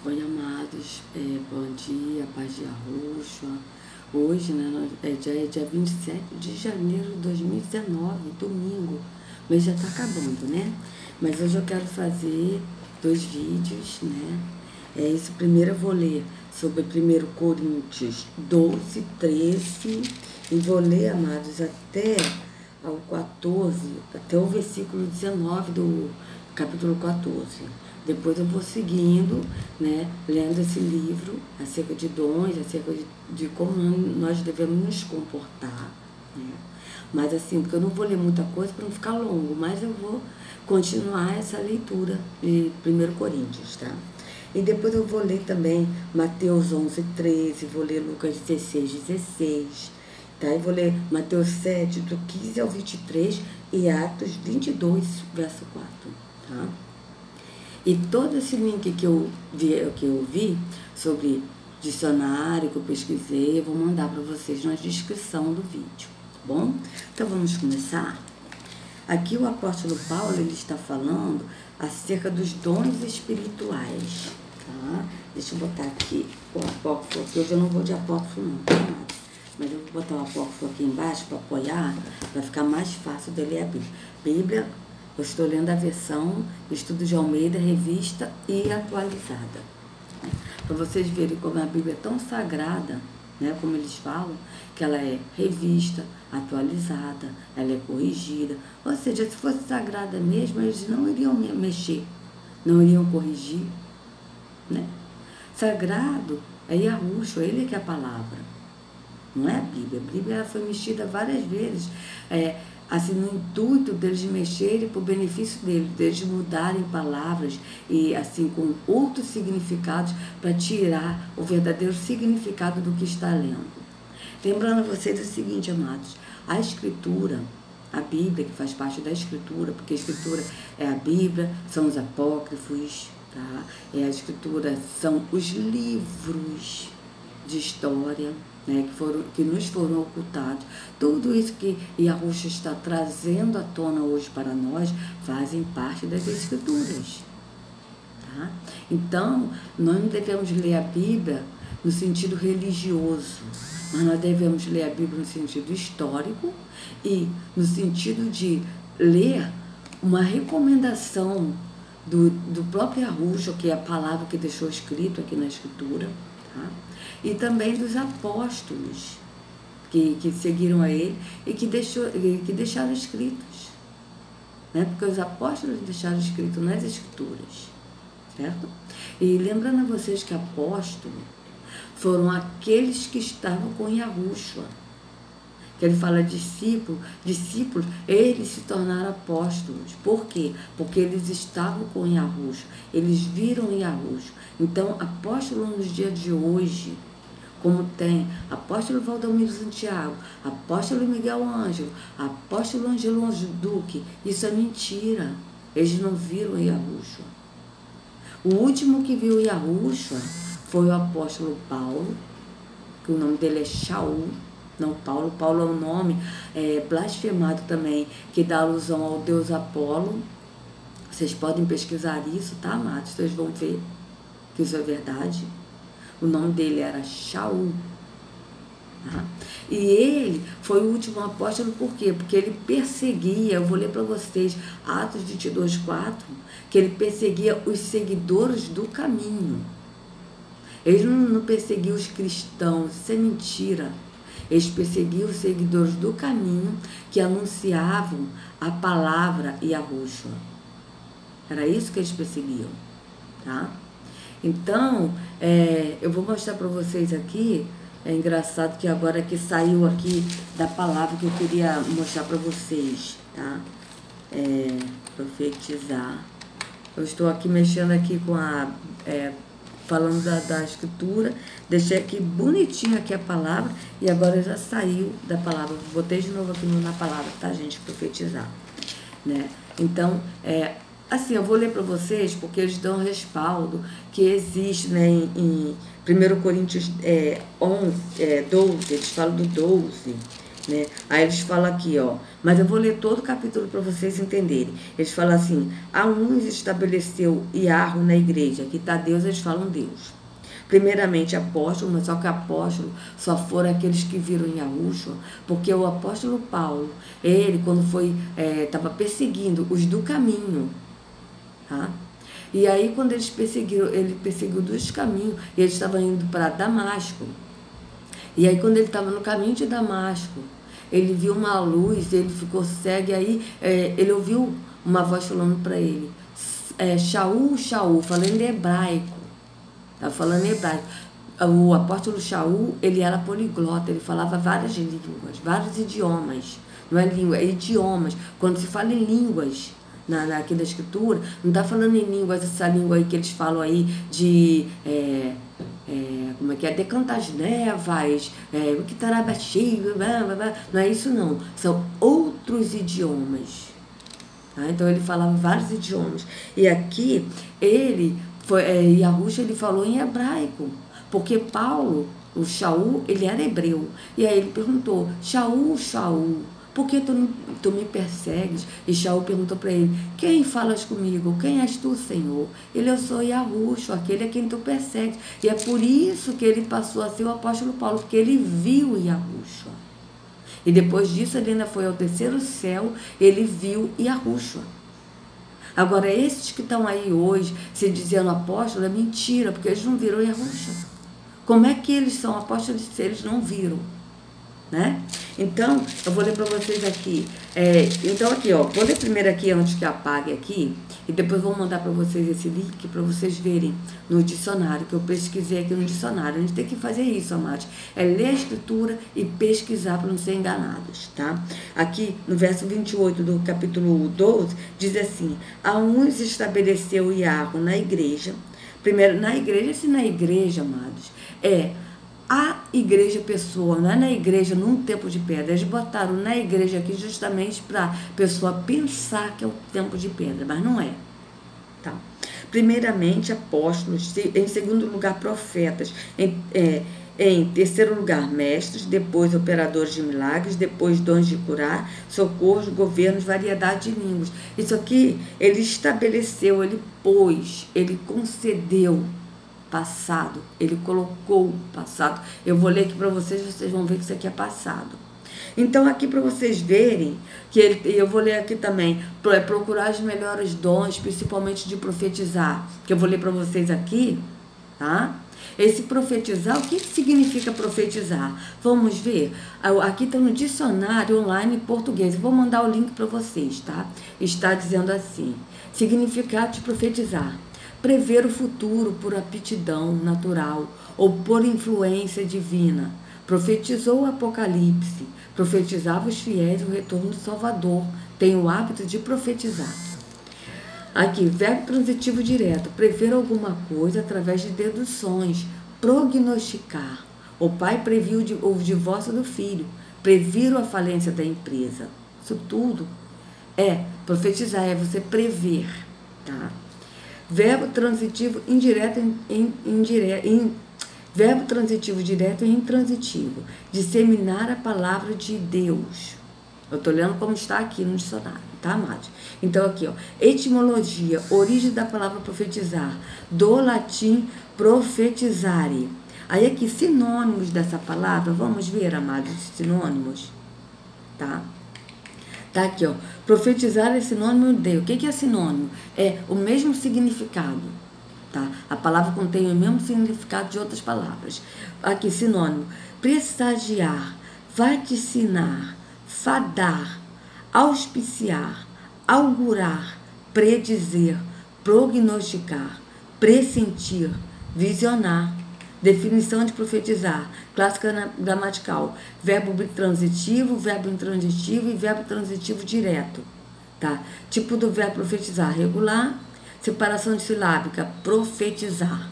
Oi, amados, bom dia, paz de Arruxo. Hoje, né, já é dia 27 de janeiro de 2019, domingo. O mês já está acabando, né? Mas hoje eu quero fazer 2 vídeos, né? Esse primeiro eu vou ler sobre 1 Coríntios 12, 13 e vou ler, amados, até ao 14, até o versículo 19 do capítulo 14. Depois eu vou seguindo, né, lendo esse livro acerca de dons, acerca de como nós devemos nos comportar, né? Mas assim, porque eu não vou ler muita coisa para não ficar longo, mas eu vou continuar essa leitura de 1 Coríntios, tá? E depois eu vou ler também Mateus 11, 13, vou ler Lucas 16, 16, tá? E vou ler Mateus 7, do 15 ao 23 e Atos 22, verso 4, tá? E todo esse link que eu vi sobre dicionário, que eu pesquisei, eu vou mandar para vocês na descrição do vídeo, tá bom? Então vamos começar? Aqui o apóstolo Paulo, ele está falando acerca dos dons espirituais, tá? Deixa eu botar aqui o apócrifo, porque hoje eu não vou de apócrifo não, tá? Mas eu vou botar o apócrifo aqui embaixo para apoiar, para ficar mais fácil de ler a Bíblia. Bíblia, eu estou lendo a versão Estudo de Almeida, revista e atualizada. Para vocês verem como a Bíblia é tão sagrada, né, como eles falam, que ela é revista, atualizada, ela é corrigida. Ou seja, se fosse sagrada mesmo, eles não iriam mexer, não iriam corrigir, né? Sagrado é Yahushua, ele é que é a palavra, não é a Bíblia. A Bíblia ela foi mexida várias vezes, assim, no intuito deles mexerem para o benefício deles mudarem palavras e assim com outros significados para tirar o verdadeiro significado do que está lendo. Lembrando a vocês o seguinte, amados, a Escritura, a Bíblia, que faz parte da Escritura, porque a Escritura é a Bíblia, são os apócrifos, tá? A Escritura são os livros de história, né, que nos foram ocultados. Tudo isso que Yahushua está trazendo à tona hoje para nós fazem parte das Escrituras, tá? Então, nós não devemos ler a Bíblia no sentido religioso, mas nós devemos ler a Bíblia no sentido histórico e no sentido de ler uma recomendação do próprio Yahushua, que é a palavra que deixou escrito aqui na Escritura, tá? E também dos apóstolos que seguiram a ele e que deixaram escritos, né? Porque os apóstolos deixaram escrito nas Escrituras, certo? E lembrando a vocês que apóstolos foram aqueles que estavam com Yahushua, que ele fala discípulos, eles se tornaram apóstolos. Por quê? Porque eles estavam com Yahushua, eles viram Yahushua. Então, apóstolo nos dias de hoje, como tem apóstolo Valdomiro Santiago, apóstolo Miguel Ângelo, apóstolo Angelo Duque, isso é mentira. Eles não viram Yahushua. O último que viu Yahushua foi o apóstolo Paulo, que o nome dele é Shaul, não Paulo. Paulo é um nome blasfemado também, que dá alusão ao deus Apolo. Vocês podem pesquisar isso, tá, amados? Vocês vão ver que isso é verdade. O nome dele era Shaul. Tá? E ele foi o último apóstolo, por quê? Porque ele perseguia, eu vou ler para vocês, Atos 22, 4, que ele perseguia os seguidores do caminho. Ele não perseguia os cristãos, isso é mentira. Eles perseguiam os seguidores do caminho que anunciavam a palavra Yahushua. Era isso que eles perseguiam, tá? Então, eu vou mostrar para vocês aqui. É engraçado que agora que saiu aqui da palavra que eu queria mostrar para vocês, tá? Profetizar. Eu estou aqui mexendo aqui com falando da Escritura, deixei aqui bonitinho aqui a palavra e agora já saiu da palavra. Botei de novo aqui na palavra, tá, gente? Profetizar, né? Então, assim, eu vou ler para vocês porque eles dão respaldo que existe, né, em 1 Coríntios 12, eles falam do 12, né? Aí eles falam aqui, ó, mas eu vou ler todo o capítulo para vocês entenderem. Eles falam assim: a uns estabeleceu Iarro na igreja, aqui está Deus, eles falam Deus. Primeiramente apóstolo, mas só que apóstolo só foram aqueles que viram em Yahushua, porque o apóstolo Paulo, ele quando foi, estava perseguindo os do caminho, tá? E aí quando eles perseguiram, ele perseguiu dos caminhos, e eles estavam indo para Damasco. E aí quando ele estava no caminho de Damasco, ele viu uma luz, ele ficou cego, e aí ele ouviu uma voz falando para ele, Shaul, Shaul, falando em hebraico. Estava falando em hebraico. O apóstolo Shaul, ele era poliglota, ele falava várias línguas, vários idiomas. Não é língua, é idiomas. Quando se fala em línguas, aqui da escritura, não está falando em línguas, essa língua aí que eles falam aí de... como é que é? Decantar as nevas, o que estará baixinho, não é isso não. São outros idiomas. Tá? Então ele falava vários idiomas. E aqui, Yahushua, ele falou em hebraico, porque Paulo, o Shaul, ele era hebreu. E aí ele perguntou, Shaul, Shaul, por que tu me persegues? E Shaul perguntou para ele, quem falas comigo? Quem és tu, Senhor? Ele, eu sou Yahushua, aquele a quem tu persegues. E é por isso que ele passou a ser o apóstolo Paulo, porque ele viu Yahushua. E depois disso ele ainda foi ao terceiro céu, ele viu Yahushua. Agora, esses que estão aí hoje, se dizendo apóstolo, é mentira, porque eles não viram Yahushua. Como é que eles são apóstolos se eles não viram? Né? Então, eu vou ler para vocês aqui. Então, aqui, ó, vou ler primeiro aqui, antes que apague aqui, e depois vou mandar para vocês esse link para vocês verem no dicionário, que eu pesquisei aqui no dicionário. A gente tem que fazer isso, amados. É ler a escritura e pesquisar para não ser enganados, tá? Aqui, no verso 28 do capítulo 12, diz assim, a uns estabeleceu Iarro na igreja. Primeiro, na igreja, amados, a igreja pessoa, não é na igreja num templo de pedra. Eles botaram na igreja aqui justamente para a pessoa pensar que é um templo de pedra, mas não é. Tá? Primeiramente apóstolos, em segundo lugar profetas, em terceiro lugar mestres, depois operadores de milagres, depois dons de curar, socorros, governos, variedade de línguas. Isso aqui ele estabeleceu, ele pôs, ele concedeu. Passado, ele colocou passado. Eu vou ler aqui para vocês, vocês vão ver que isso aqui é passado. Então aqui para vocês verem, eu vou ler aqui também, procurar os melhores dons, principalmente de profetizar, que eu vou ler para vocês aqui, tá? Esse profetizar, o que significa profetizar? Vamos ver, aqui está no dicionário online em português, eu vou mandar o link para vocês, tá? Está dizendo assim, significado de profetizar. Prever o futuro por aptidão natural ou por influência divina. Profetizou o Apocalipse, profetizava os fiéis o retorno do Salvador. Tem o hábito de profetizar. Aqui, verbo transitivo direto, prever alguma coisa através de deduções, prognosticar. O pai previu o divórcio do filho, previram a falência da empresa. Isso tudo profetizar, é você prever, tá? Verbo transitivo indireto verbo transitivo direto e intransitivo. Disseminar a palavra de Deus. Eu estou lendo como está aqui no dicionário, tá, amados? Então, aqui, ó, etimologia, origem da palavra profetizar, do latim profetizare. Aí, aqui, sinônimos dessa palavra, vamos ver, amados, sinônimos, tá? Tá aqui, ó. Profetizar é sinônimo de. O que é sinônimo? É o mesmo significado. Tá? A palavra contém o mesmo significado de outras palavras. Aqui, sinônimo. Pressagiar, vaticinar, fadar, auspiciar, augurar, predizer, prognosticar, pressentir, visionar. Definição de profetizar, clássica gramatical, verbo transitivo, verbo intransitivo e verbo transitivo direto, tá? Tipo do verbo profetizar, regular, separação de silábica, profetizar,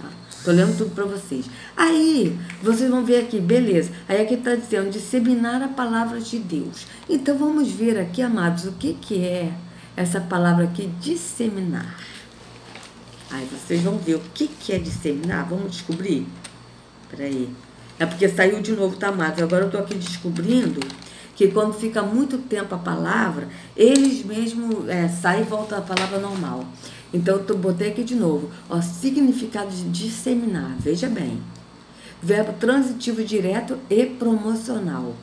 tá? Tô lendo tudo para vocês. Aí, vocês vão ver aqui, beleza, aí aqui tá dizendo disseminar a palavra de Deus. Então, vamos ver aqui, amados, o que é essa palavra aqui, disseminar. Aí vocês vão ver o que é disseminar. Vamos descobrir? Peraí. É porque saiu de novo, tá, amados? Agora eu estou aqui descobrindo que quando fica muito tempo a palavra, eles mesmos saem e voltam a palavra normal. Então, eu botei aqui de novo. Ó, significado de disseminar. Veja bem. Verbo transitivo direto e promocional.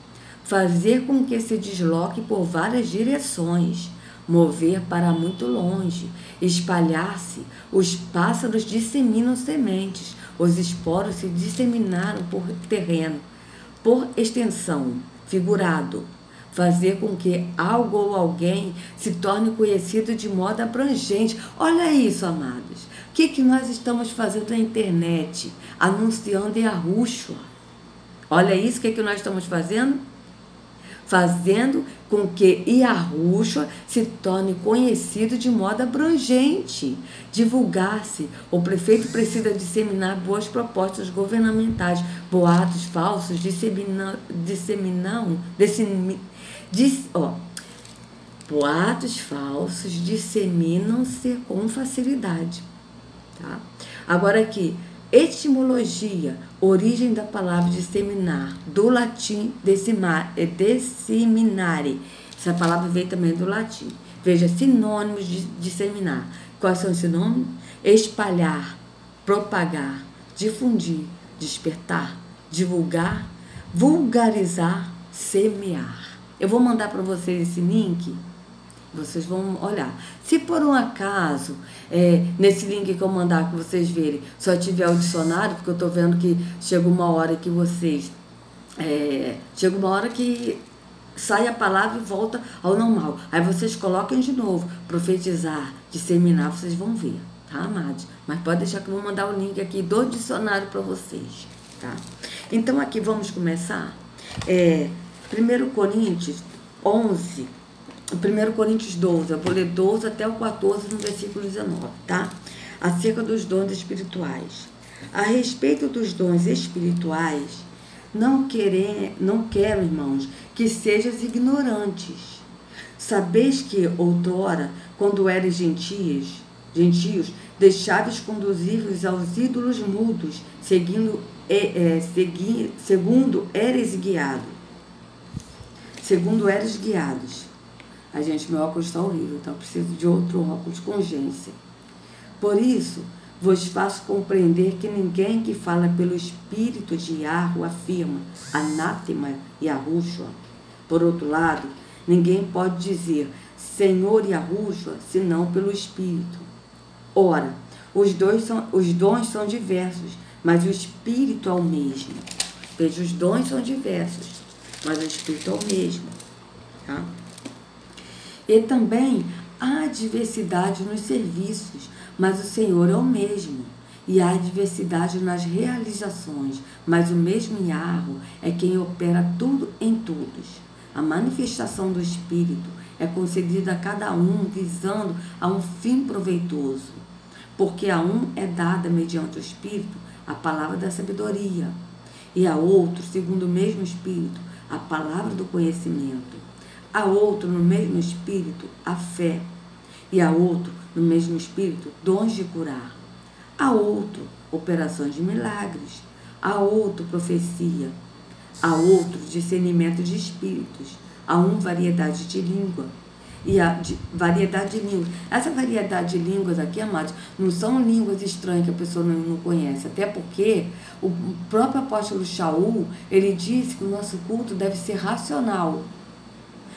Fazer com que se desloque por várias direções. Mover para muito longe. Espalhar-se. Os pássaros disseminam sementes. Os esporos se disseminaram por terreno. Por extensão, figurado. Fazer com que algo ou alguém se torne conhecido de modo abrangente. Olha isso, amados. O que nós estamos fazendo na internet? Anunciando Yahushua. Olha isso, o que nós estamos fazendo? Fazendo com que Yahushua se torne conhecido de modo abrangente. Divulgar-se. O prefeito precisa disseminar boas propostas governamentais. Boatos falsos boatos falsos disseminam-se com facilidade. Tá? Agora aqui, etimologia, origem da palavra disseminar, do latim disseminare. Essa palavra veio também do latim. Veja, sinônimos de disseminar. Quais são os sinônimos? Espalhar, propagar, difundir, despertar, divulgar, vulgarizar, semear. Eu vou mandar para vocês esse link. Vocês vão olhar. Se por um acaso, nesse link que eu mandar, que vocês verem, só tiver o dicionário, porque eu estou vendo que chega uma hora que vocês... chega uma hora que sai a palavra e volta ao normal. Aí vocês coloquem de novo, profetizar, disseminar, vocês vão ver, tá, amados? Mas pode deixar que eu vou mandar o link aqui do dicionário para vocês, tá? Então aqui vamos começar. 1 Coríntios 11, 1 Coríntios 12, eu vou ler 12 até o 14 no versículo 19, tá? Acerca dos dons espirituais. A respeito dos dons espirituais, não quero, irmãos, que sejais ignorantes. Sabeis que, outrora, quando eres gentios, deixáveis conduzir-vos aos ídolos mudos, segundo eres guiados. A gente, meu óculos está horrível, então eu preciso de outro óculos com urgência. Por isso, vos faço compreender que ninguém que fala pelo Espírito de Yahweh afirma anátema Yahushua. Por outro lado, ninguém pode dizer Senhor Yahushua senão pelo Espírito. Ora, os dons são diversos, mas o Espírito é o mesmo. Veja, os dons são diversos, mas o Espírito é o mesmo. Tá? E também há diversidade nos serviços, mas o Senhor é o mesmo. E há diversidade nas realizações, mas o mesmo Yahweh é quem opera tudo em todos. A manifestação do Espírito é concedida a cada um visando a um fim proveitoso, porque a um é dada mediante o Espírito a palavra da sabedoria, e a outro, segundo o mesmo Espírito, a palavra do conhecimento. A outro, no mesmo Espírito, a fé. E a outro, no mesmo Espírito, dons de curar. A outro, operações de milagres. A outro, profecia. A outro, discernimento de espíritos. A um, variedade de língua. E a variedade de línguas. Essa variedade de línguas aqui, amados, não são línguas estranhas que a pessoa não conhece. Até porque o próprio apóstolo Shaul, ele disse que o nosso culto deve ser racional.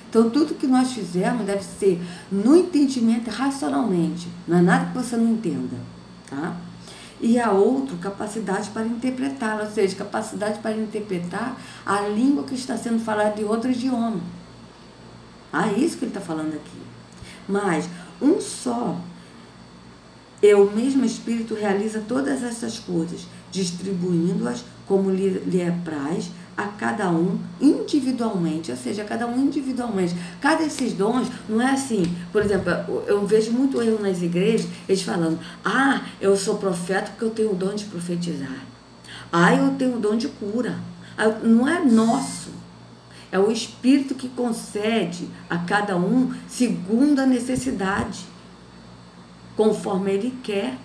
Então, tudo que nós fizermos deve ser no entendimento racionalmente. Não é nada que você não entenda, tá? E a outro, capacidade para interpretá-la, ou seja, capacidade para interpretar a língua que está sendo falada de outro idioma. Isso que ele está falando aqui. Mas um só, o mesmo Espírito realiza todas essas coisas, distribuindo-as como lhe apraz a cada um individualmente, ou seja, cada um individualmente. Cada desses dons não é assim. Por exemplo, eu vejo muito erro nas igrejas, eles falando, eu sou profeta porque eu tenho o dom de profetizar. Eu tenho o dom de cura. Não é nosso. É o Espírito que concede a cada um segundo a necessidade, conforme ele quer.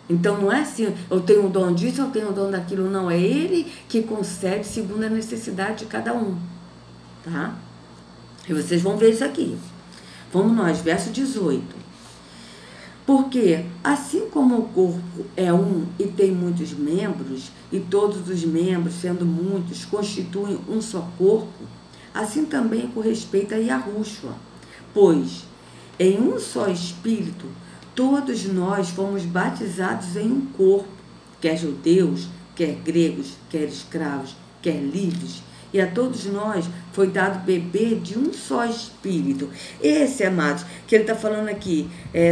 Então não é assim, eu tenho o dom disso, eu tenho o dom daquilo, não. É Ele que concede segundo a necessidade de cada um, tá? E vocês vão ver isso aqui. Vamos nós, verso 18. Porque, assim como o corpo é um e tem muitos membros, e todos os membros, sendo muitos, constituem um só corpo, assim também com respeito a Yahushua. Pois, em um só Espírito, todos nós fomos batizados em um corpo, quer judeus, quer gregos, quer escravos, quer livres, e a todos nós foi dado beber de um só Espírito. Esse, amados, que ele está falando aqui,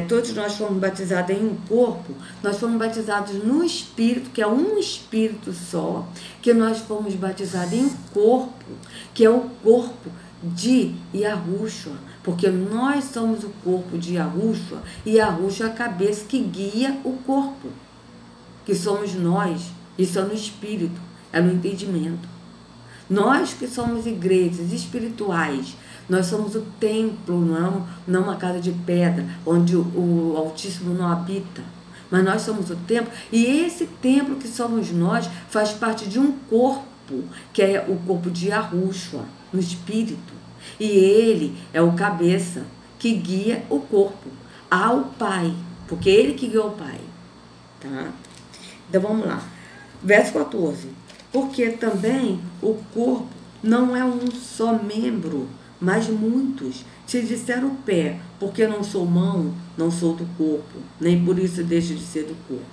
todos nós fomos batizados em um corpo, nós fomos batizados no Espírito, que é um Espírito só, que nós fomos batizados em um corpo, que é o corpo de Yahushua, porque nós somos o corpo de Yahushua, e Yahushua é a cabeça que guia o corpo, que somos nós, isso é no Espírito, é no entendimento. Nós que somos igrejas espirituais, nós somos o templo, não uma casa de pedra, onde o Altíssimo não habita. Mas nós somos o templo, e esse templo que somos nós faz parte de um corpo, que é o corpo de Yahushua, no Espírito. E ele é o cabeça que guia o corpo ao Pai, porque ele que guia o Pai. Tá? Então vamos lá. Verso 14. Porque também o corpo não é um só membro, mas muitos. Se disser o pé, porque não sou mão, não sou do corpo, nem por isso deixo de ser do corpo.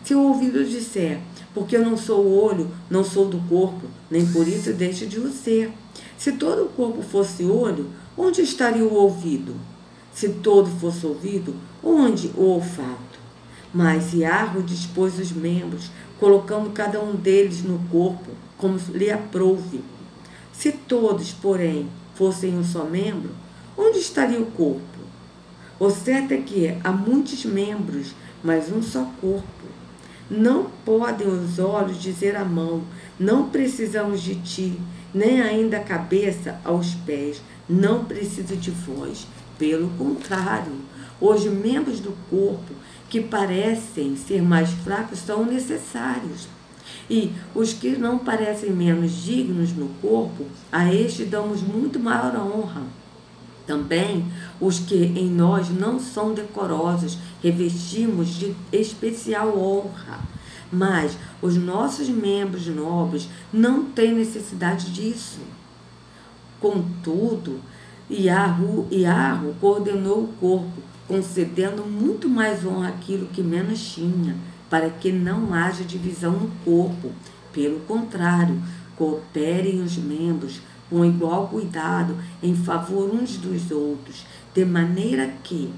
Se o ouvido disser, porque eu não sou o olho, não sou do corpo, nem por isso deixo de o ser. Se todo o corpo fosse olho, onde estaria o ouvido? Se todo fosse ouvido, onde o olfato? Mas Yahweh dispôs os membros, colocando cada um deles no corpo, como lhe aprouve. Se todos, porém, fossem um só membro, onde estaria o corpo? O certo é que há muitos membros, mas um só corpo. Não podem os olhos dizer à mão, não precisamos de ti, nem ainda a cabeça aos pés, não preciso de vós. Pelo contrário, os membros do corpo que parecem ser mais fracos são necessários. E os que não parecem menos dignos no corpo, a este damos muito maior honra. Também os que em nós não são decorosos, revestimos de especial honra. Mas os nossos membros nobres não têm necessidade disso. Contudo, Yahweh coordenou o corpo, concedendo muito mais honra àquilo que menos tinha, para que não haja divisão no corpo. Pelo contrário, cooperem os membros com igual cuidado em favor uns dos outros, de maneira que,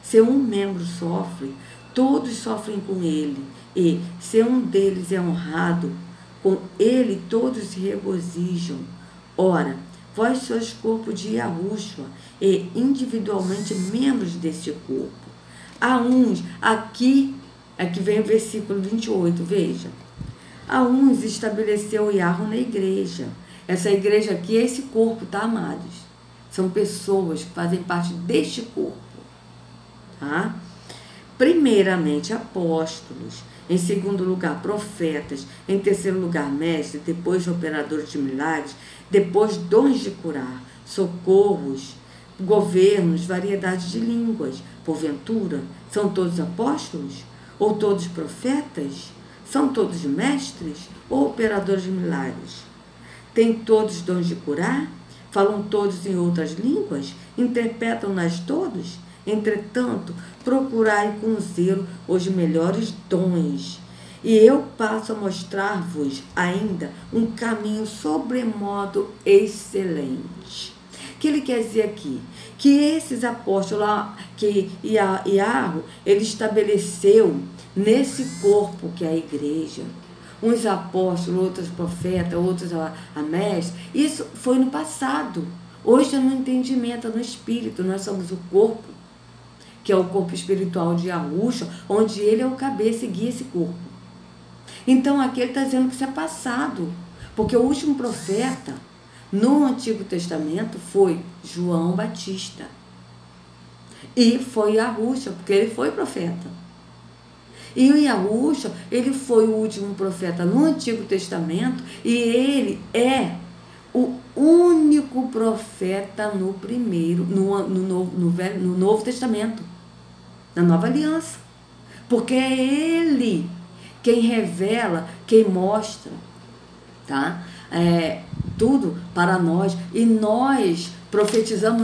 se um membro sofre, todos sofrem com ele, e, se um deles é honrado, com ele todos se regozijam. Ora, vós sois corpo de Yahushua e individualmente membros deste corpo. Há uns, aqui vem o versículo 28, veja. Há uns estabeleceu Yahweh na igreja. Essa igreja aqui é esse corpo, tá, amados? São pessoas que fazem parte deste corpo, tá? Primeiramente, apóstolos. Em segundo lugar, profetas. Em terceiro lugar, mestres. Depois, operadores de milagres. Depois, dons de curar, socorros, governos, variedades de línguas. Porventura, são todos apóstolos? Ou todos profetas? São todos mestres? Ou operadores de milagres? Têm todos dons de curar? Falam todos em outras línguas? Interpretam-nas todos? Entretanto, procurai com zelo os melhores dons. E eu passo a mostrar-vos ainda um caminho sobremodo excelente. O que ele quer dizer aqui? Que esses apóstolos lá, que Yahweh, ele estabeleceu nesse corpo que é a igreja, uns apóstolos, outros profetas, outros a mestres, isso foi no passado. Hoje é no entendimento, é no espírito, nós somos o corpo, que é o corpo espiritual de Yahushua, onde ele é o cabeça e guia esse corpo. Então aqui ele está dizendo que isso é passado, porque o último profeta no Antigo Testamento foi João Batista. E foi Yahushua, porque ele foi profeta. E o Yahushua, ele foi o último profeta no Antigo Testamento e ele é o único profeta no Novo Testamento, na Nova Aliança. Porque é ele quem revela, quem mostra, tá? Tudo para nós. E nós profetizamos,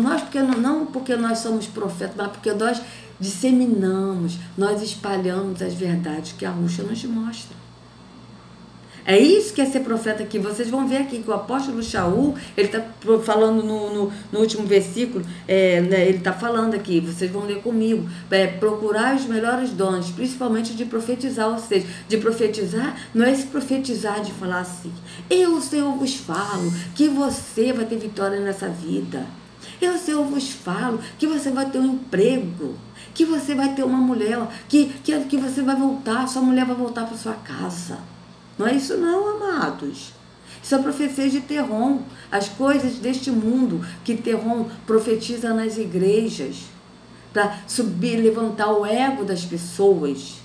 não porque nós somos profetas, mas porque nós disseminamos, nós espalhamos as verdades que a Yahushua nos mostra. É isso que é ser profeta aqui. Vocês vão ver aqui que o apóstolo Shaul, ele está falando no último versículo, ele está falando aqui, vocês vão ler comigo, procurar os melhores dons, principalmente de profetizar, ou seja, de profetizar, não é esse profetizar de falar assim, eu, Senhor, vos falo que você vai ter vitória nessa vida. Eu, Senhor, vos falo que você vai ter um emprego, que você vai ter uma mulher, que você vai voltar, sua mulher vai voltar para sua casa. Não é isso não, amados. Isso é profecia de Terron. As coisas deste mundo que Terron profetiza nas igrejas para subir, levantar o ego das pessoas.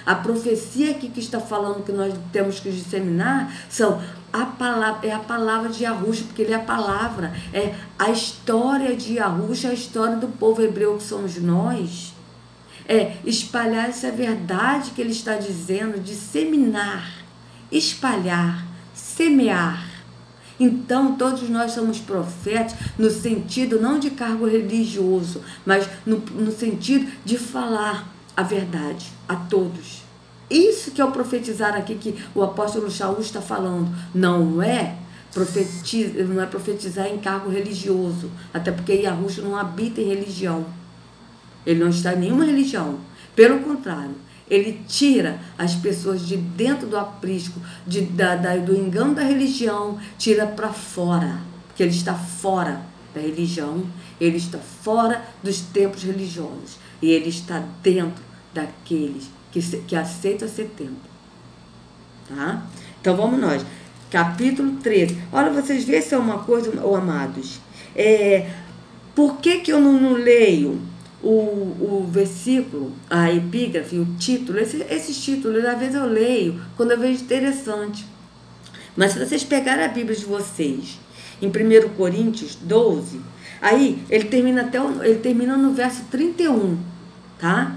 A profecia aqui que está falando que nós temos que disseminar é a palavra de Yahushua, porque ele é a palavra. É a história de Yahushua, a história do povo hebreu que somos nós. É espalhar essa verdade que ele está dizendo, disseminar. Espalhar, semear. Então, todos nós somos profetas no sentido não de cargo religioso, mas no sentido de falar a verdade a todos. Isso que é o profetizar aqui que o apóstolo Shaul está falando. Não é profetizar em cargo religioso, até porque Yahushua não habita em religião. Ele não está em nenhuma religião. Pelo contrário, ele tira as pessoas de dentro do aprisco, do engano da religião, tira para fora, porque ele está fora da religião, ele está fora dos templos religiosos, e ele está dentro daqueles que aceitam ser templo. Tá? Então vamos nós, capítulo 13. Olha, vocês veem se é uma coisa, amados. Por que eu não leio o versículo, a epígrafe, o título, esses títulos, às vezes eu leio quando eu vejo interessante. Mas se vocês pegarem a Bíblia de vocês, em 1 Coríntios 12, aí ele termina no verso 31, tá?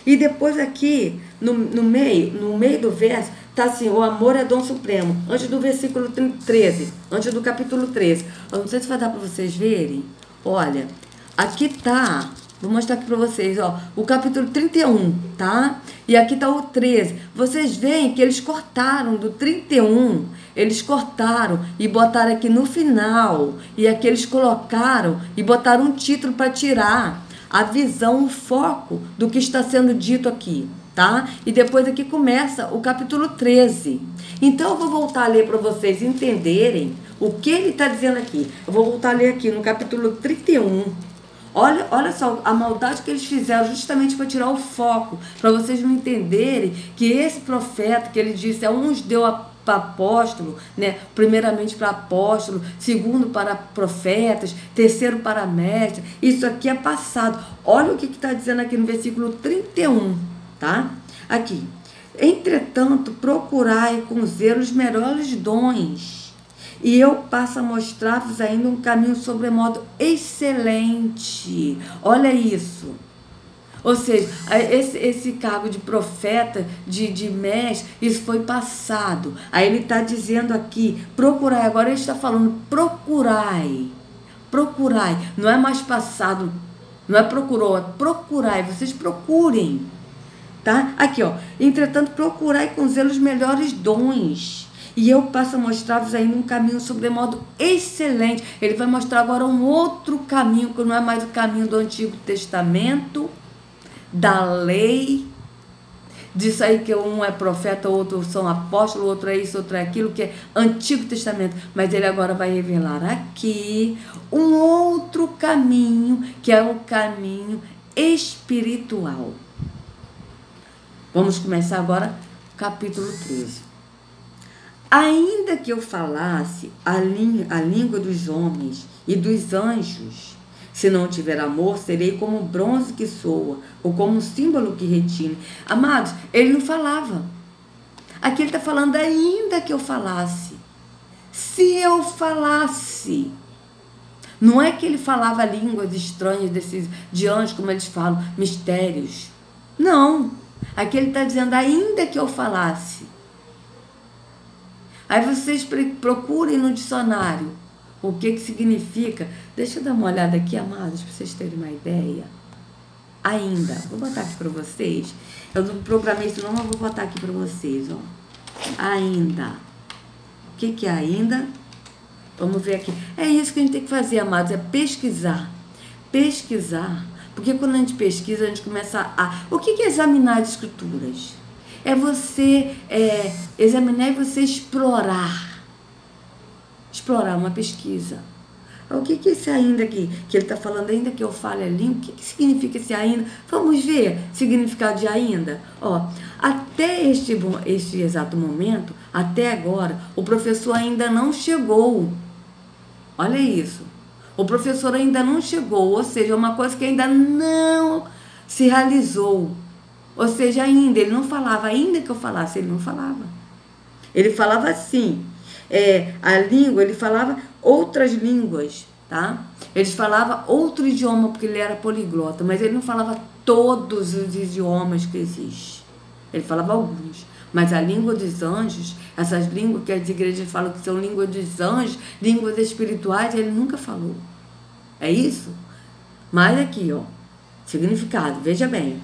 E depois aqui, no meio do verso, tá assim, o amor é dom supremo, antes do versículo 13, antes do capítulo 13. Eu não sei se vai dar para vocês verem. Olha, aqui tá... Vou mostrar aqui para vocês, ó, o capítulo 31, tá? E aqui tá o 13. Vocês veem que eles cortaram do 31, eles cortaram e botaram aqui no final. E aqui eles colocaram e botaram um título para tirar a visão, o foco do que está sendo dito aqui, tá? E depois aqui começa o capítulo 13. Então eu vou voltar a ler para vocês entenderem o que ele está dizendo aqui. Eu vou voltar a ler aqui no capítulo 31. Olha só a maldade que eles fizeram justamente para tirar o foco, para vocês não entenderem que esse profeta que ele disse, uns deu para apóstolo, né? Primeiramente para apóstolo, segundo para profetas, terceiro para mestre. Isso aqui é passado. Olha o que está dizendo aqui no versículo 31, tá? Aqui. Entretanto, procurai com zelo os melhores dons, e eu passo a mostrar-vos ainda um caminho sobremodo excelente. Olha isso. Ou seja, esse cargo de profeta, de mestre, isso foi passado. Aí ele está dizendo aqui, procurai. Agora ele está falando, procurai. Procurai. Não é mais passado, não é procurou, é procurai. Vocês procurem. Tá? Aqui, ó. Entretanto, procurai com zelo os melhores dons, e eu passo a mostrar-vos ainda um caminho sobremodo excelente. Ele vai mostrar agora um outro caminho, que não é mais o caminho do Antigo Testamento, da lei, disso aí que um é profeta, outro são apóstolos, outro é isso, outro é aquilo, que é Antigo Testamento. Mas ele agora vai revelar aqui um outro caminho, que é o caminho espiritual. Vamos começar agora capítulo 13. Ainda que eu falasse a língua dos homens e dos anjos, Se não tiver amor, serei como bronze que soa, ou como símbolo que retine. Amados, ele não falava. Aqui ele está falando ainda que eu falasse. Se eu falasse. Não é que ele falava línguas estranhas de anjos, como eles falam, mistérios. Não. Aqui ele está dizendo ainda que eu falasse. Aí vocês procurem no dicionário o que significa. Deixa eu dar uma olhada aqui, amados, para vocês terem uma ideia. Ainda. Vou botar aqui para vocês. Eu não programei isso não, mas vou botar aqui para vocês. Ó. Ainda. O que é ainda? Vamos ver aqui. É isso que a gente tem que fazer, amados, é pesquisar. Pesquisar. Porque quando a gente pesquisa, a gente começa a... O que é examinar as escrituras? É você examinar e você explorar. Explorar uma pesquisa. O que é esse ainda aqui? Que ele está falando ainda que eu fale a língua. O que significa esse ainda? Vamos ver o significado de ainda. Ó, até este exato momento, até agora, o professor ainda não chegou. Olha isso. O professor ainda não chegou, ou seja, uma coisa que ainda não se realizou. Ou seja, ainda, ele não falava, ainda que eu falasse, ele não falava. Ele falava assim, a língua, ele falava outras línguas, tá? Ele falava outro idioma, porque ele era poliglota, mas ele não falava todos os idiomas que existem. Ele falava alguns. Mas a língua dos anjos, essas línguas que as igrejas falam que são línguas dos anjos, línguas espirituais, ele nunca falou. É isso? Mas aqui, ó, significado, veja bem.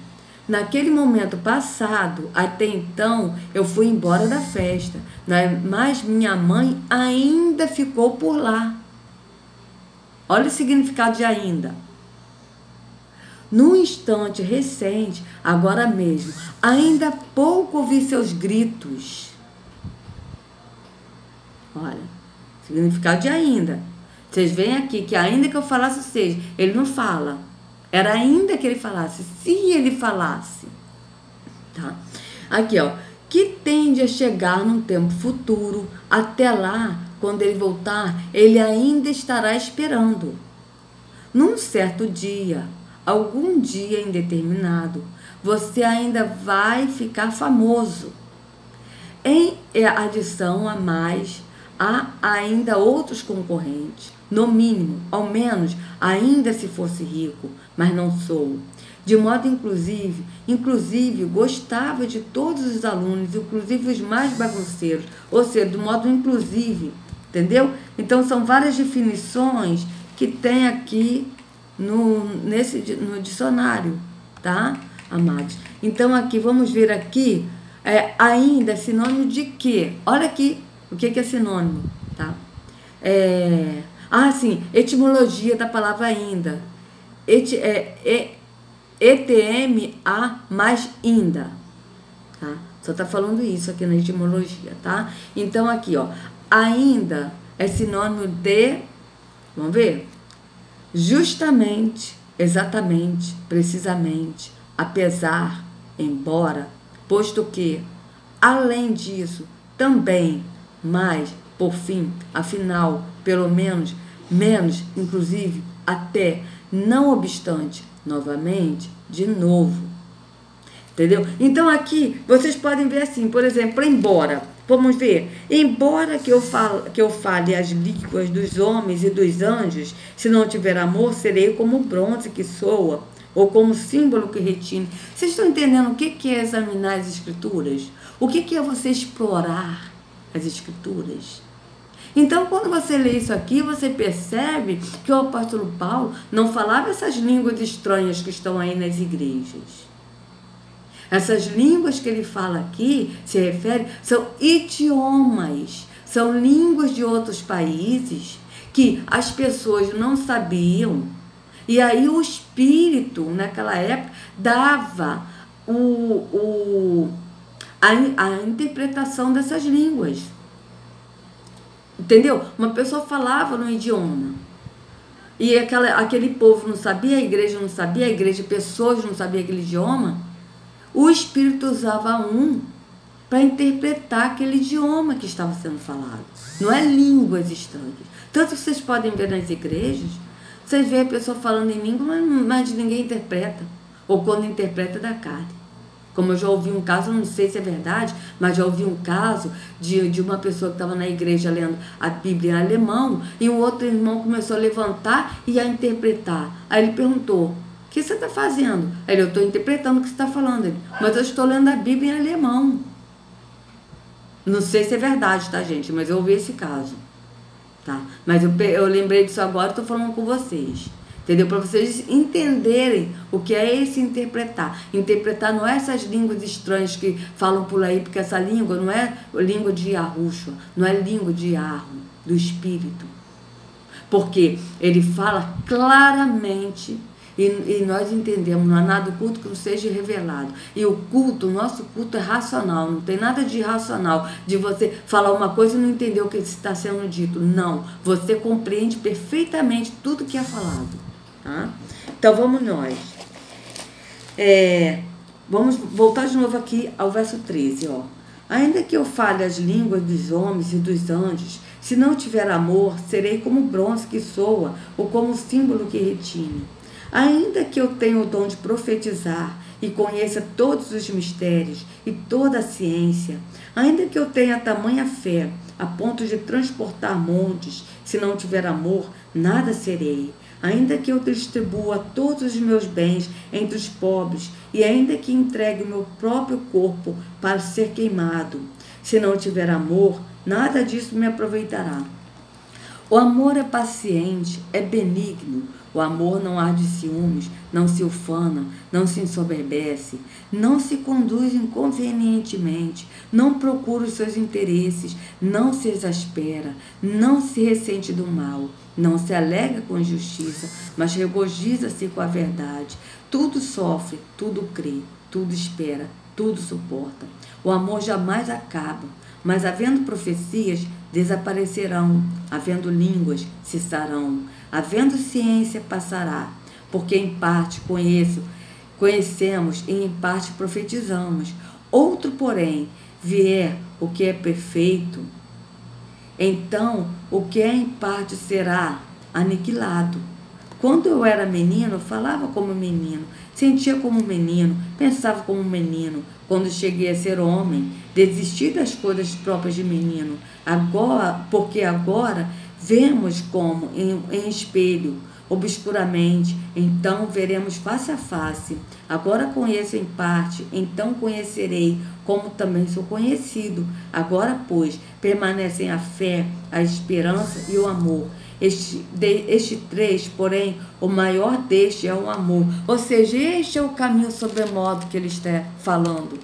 Naquele momento passado, até então, eu fui embora da festa, mas minha mãe ainda ficou por lá. Olha o significado de ainda. Num instante recente, agora mesmo, ainda há pouco ouvi seus gritos. Olha, significado de ainda. Vocês veem aqui que ainda que eu falasse, ou seja, ele não fala. Era ainda que ele falasse, se ele falasse. Tá? Aqui, ó. Que tende a chegar num tempo futuro, até lá, quando ele voltar, ele ainda estará esperando. Num certo dia, algum dia indeterminado, você ainda vai ficar famoso. Em adição a mais, há ainda outros concorrentes. No mínimo, ao menos, ainda se fosse rico, mas não sou. De modo inclusive, gostava de todos os alunos, inclusive os mais bagunceiros. Ou seja, do modo inclusive, entendeu? Então, são várias definições que tem aqui no dicionário, tá, amados? Então, aqui, vamos ver aqui, ainda, sinônimo de quê? Olha aqui, o que é sinônimo, tá? Sim, etimologia da palavra ainda. ETMA mais ainda, tá? Só tá falando isso aqui na etimologia, tá? Então, aqui, ó, ainda é sinônimo de, vamos ver? Justamente, exatamente, precisamente, apesar, embora, posto que, além disso, também, mas, por fim, afinal, pelo menos, menos, inclusive, até, não obstante, novamente, de novo. Entendeu? Então aqui vocês podem ver assim, por exemplo, embora, vamos ver, embora que eu fale as línguas dos homens e dos anjos, se não tiver amor, serei como bronze que soa, ou como símbolo que retine. Vocês estão entendendo o que é examinar as escrituras? O que é você explorar as escrituras? Então, quando você lê isso aqui, você percebe que o apóstolo Paulo não falava essas línguas estranhas que estão aí nas igrejas. Essas línguas que ele fala aqui, se refere, são idiomas, são línguas de outros países que as pessoas não sabiam. E aí o Espírito, naquela época, dava a interpretação dessas línguas. Entendeu? Uma pessoa falava no idioma e aquele povo não sabia, a igreja não sabia, pessoas não sabiam aquele idioma. O Espírito usava para interpretar aquele idioma que estava sendo falado. Não é línguas estranhas. Tanto que vocês podem ver nas igrejas, Vocês veem a pessoa falando em língua, mas ninguém interpreta. Ou quando interpreta da carne. Como eu já ouvi um caso, não sei se é verdade, mas já ouvi um caso de uma pessoa que estava na igreja lendo a Bíblia em alemão, e um outro irmão começou a levantar e a interpretar. Aí ele perguntou: o que você está fazendo? Aí eu estou interpretando o que você está falando. Ele: mas eu estou lendo a Bíblia em alemão. Não sei se é verdade, tá, gente? Mas eu ouvi esse caso. Tá? Mas eu lembrei disso agora, estou falando com vocês. Entendeu? Para vocês entenderem o que é esse interpretar. Interpretar não é essas línguas estranhas que falam por aí, porque essa língua não é língua de Yahushua, não é língua de Yahweh, do Espírito. Porque ele fala claramente e nós entendemos, não há nada do culto que não seja revelado. E o culto, o nosso culto é racional, não tem nada de irracional, de você falar uma coisa e não entender o que está sendo dito. Não, você compreende perfeitamente tudo que é falado. Tá? Então vamos nós. Vamos voltar de novo aqui ao verso 13. Ó. Ainda que eu fale as línguas dos homens e dos anjos, se não tiver amor, serei como bronze que soa, ou como símbolo que retine. Ainda que eu tenha o dom de profetizar e conheça todos os mistérios e toda a ciência, ainda que eu tenha tamanha fé a ponto de transportar montes, se não tiver amor, nada serei. Ainda que eu distribua todos os meus bens entre os pobres e ainda que entregue o meu próprio corpo para ser queimado, se não tiver amor, nada disso me aproveitará. O amor é paciente, é benigno. O amor não arde ciúmes, não se ufana, não se ensoberbece, não se conduz inconvenientemente, não procura os seus interesses, não se exaspera, não se ressente do mal, não se alegra com a injustiça, mas regozija-se com a verdade. Tudo sofre, tudo crê, tudo espera, tudo suporta. O amor jamais acaba, mas havendo profecias, desaparecerão, havendo línguas, cessarão, havendo ciência, passará, porque em parte conhecemos e em parte profetizamos. Outro, porém, vier o que é perfeito, então o que é em parte será aniquilado. Quando eu era menino, falava como menino, sentia como menino, pensava como menino. Quando cheguei a ser homem, desisti das coisas próprias de menino. Porque agora vemos como em espelho, obscuramente, então veremos face a face. Agora conheço em parte, então conhecerei, como também sou conhecido. Agora, pois, permanecem a fé, a esperança e o amor. Estes três, porém, o maior deste é o amor. Ou seja, este é o caminho sobremodo que ele está falando.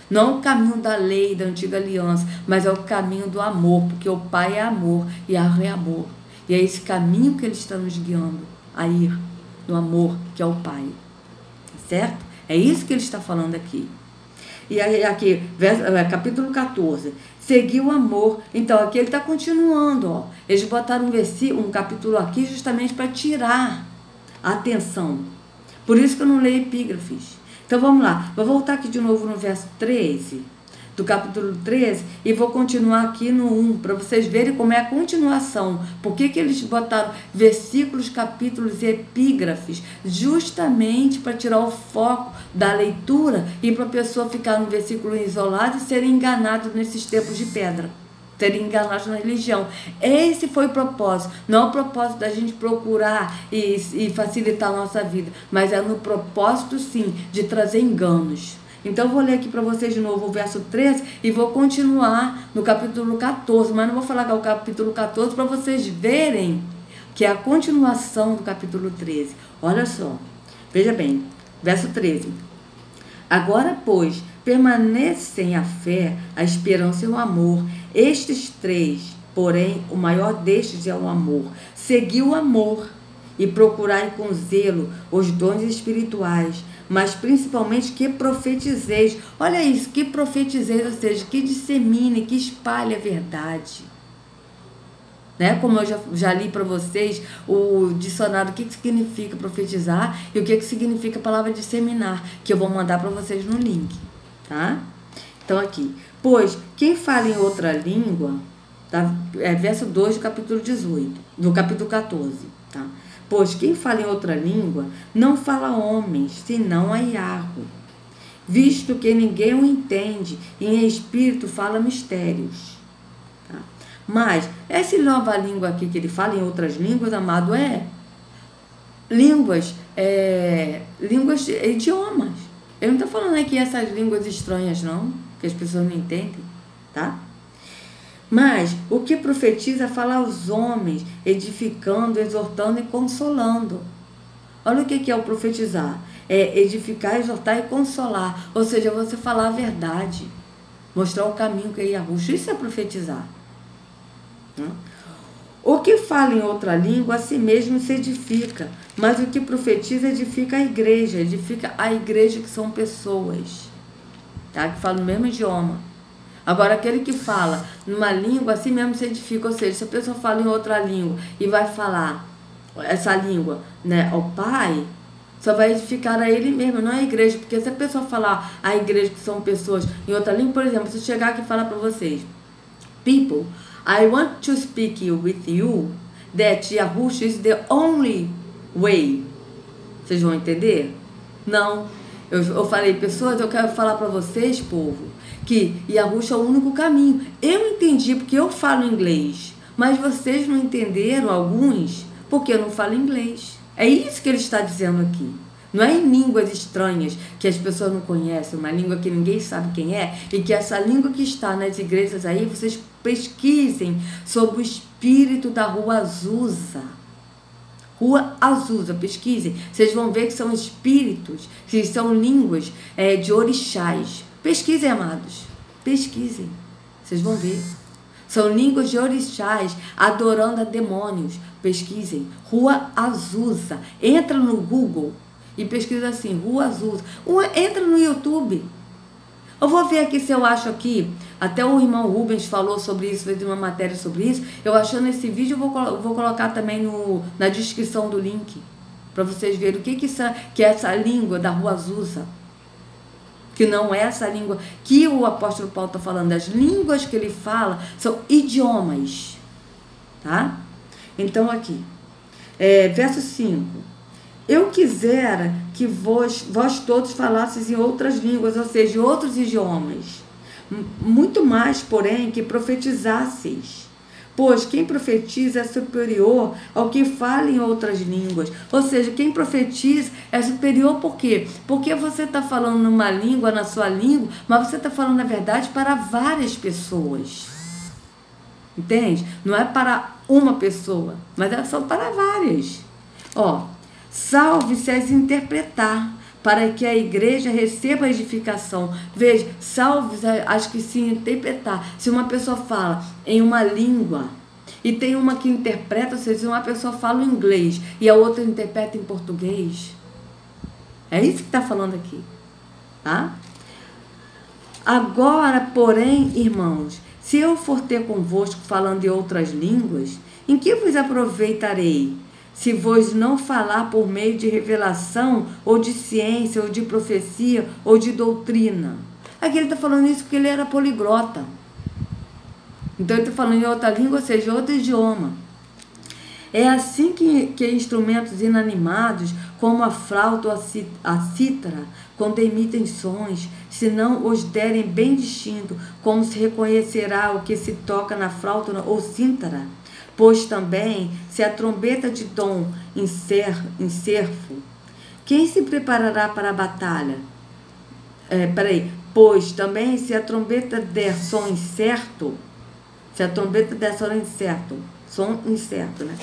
Não o caminho da lei, da antiga aliança, mas é o caminho do amor, porque o Pai é amor e Yahweh é amor. E é esse caminho que ele está nos guiando a ir, no amor, que é o Pai. Certo? É isso que ele está falando aqui. E aqui, capítulo 14. Seguir o amor. Então, aqui ele está continuando. Ó. Eles botaram um capítulo aqui justamente para tirar a atenção. Por isso que eu não leio epígrafes. Então, vamos lá. Vou voltar aqui de novo no verso 13, do capítulo 13, e vou continuar aqui no 1, para vocês verem como é a continuação. Por que eles botaram versículos, capítulos e epígrafes? Justamente para tirar o foco da leitura e para a pessoa ficar no versículo isolado e ser enganado nesses tempos de pedra. Serem enganados na religião. Esse foi o propósito. Não é o propósito da gente procurar e facilitar a nossa vida, mas é no propósito, sim, de trazer enganos. Então, eu vou ler aqui para vocês de novo o verso 13 e vou continuar no capítulo 14, mas não vou falar que é o capítulo 14 para vocês verem que é a continuação do capítulo 13. Olha só, veja bem, verso 13. Agora, pois, permanecem a fé, a esperança e o amor. Estes três, porém, o maior destes é o amor. Segui o amor e procurai com zelo os dons espirituais, mas principalmente que profetizeis. Olha isso, que profetizeis, ou seja, que dissemine, que espalhe a verdade. Né? Como eu já li para vocês o dicionário, o que significa profetizar e o que significa a palavra disseminar, que eu vou mandar para vocês no link, tá? Então aqui, pois quem fala em outra língua, tá? Verso 2 do capítulo 18, do capítulo 14, tá? Pois quem fala em outra língua não fala a homens, senão a Iarro, visto que ninguém o entende, e em espírito fala mistérios. Tá? Mas essa nova língua aqui que ele fala em outras línguas, amado, línguas, idiomas. Ele não está falando aqui essas línguas estranhas, não, que as pessoas não entendem, tá? Mas o que profetiza fala aos homens, edificando, exortando e consolando. Olha o que é o profetizar. É edificar, exortar e consolar. Ou seja, você falar a verdade. Mostrar o caminho que é Yahushua. Isso é profetizar. O que fala em outra língua, a si mesmo se edifica. Mas o que profetiza edifica a igreja. Edifica a igreja, que são pessoas. Tá? Que falam o mesmo idioma. Agora, aquele que fala numa língua, assim mesmo se edifica. Ou seja, se a pessoa fala em outra língua e vai falar essa língua, né, ao Pai, só vai edificar a ele mesmo, não a igreja. Porque se a pessoa falar a igreja, que são pessoas, em outra língua, por exemplo, se eu chegar aqui e falar para vocês: People, I want to speak with you that Yahushua is the only way. Vocês vão entender? Não. Eu falei: pessoas, eu quero falar para vocês, povo, que Yahushua é o único caminho. Eu entendi porque eu falo inglês, mas vocês não entenderam, alguns, porque eu não falo inglês. É isso que ele está dizendo aqui. Não é em línguas estranhas que as pessoas não conhecem, uma língua que ninguém sabe quem é, e que essa língua que está nas igrejas aí, vocês pesquisem sobre o espírito da Rua Azusa. Rua Azusa, pesquisem. Vocês vão ver que são espíritos, que são línguas de orixás. Pesquisem, amados. Pesquisem. Vocês vão ver. São línguas de orixás adorando a demônios. Pesquisem. Rua Azusa. Entra no Google e pesquisa assim, Rua Azusa. Entra no YouTube. Eu vou ver aqui se eu acho aqui. Até o irmão Rubens falou sobre isso, fez uma matéria sobre isso. Eu achando esse vídeo, eu vou colocar também na descrição do link. Para vocês verem o que é essa língua da Rua Azusa. Que não é essa língua que o apóstolo Paulo está falando. As línguas que ele fala são idiomas. Tá? Então aqui. Verso 5. Eu quisera que vós todos falasseis em outras línguas, ou seja, em outros idiomas. Muito mais, porém, que profetizasseis. Pois quem profetiza é superior ao que fala em outras línguas. Ou seja, quem profetiza é superior por quê? Porque você está falando numa língua, na sua língua, mas você está falando a verdade para várias pessoas. Entende? Não é para uma pessoa, mas são para várias. Salve-se as interpretar, para que a igreja receba a edificação. Veja, salve as que se interpretar. Se uma pessoa fala em uma língua e tem uma que interpreta, ou seja, se uma pessoa fala em inglês e a outra interpreta em português, é isso que está falando aqui, tá? Agora, porém, irmãos, se eu for ter convosco falando em outras línguas, em que vos aproveitarei? Se vos não falar por meio de revelação, ou de ciência, ou de profecia, ou de doutrina. Aqui ele está falando isso porque ele era poliglota. Então ele está falando em outra língua, ou seja, outro idioma. É assim que instrumentos inanimados, como a flauta ou a cítara, quando emitem sons, se não os derem bem distinto, como se reconhecerá o que se toca na flauta ou cítara? Pois também, se a trombeta de dom encerfo, quem se preparará para a batalha? Pois também, se a trombeta der som incerto, som incerto, né?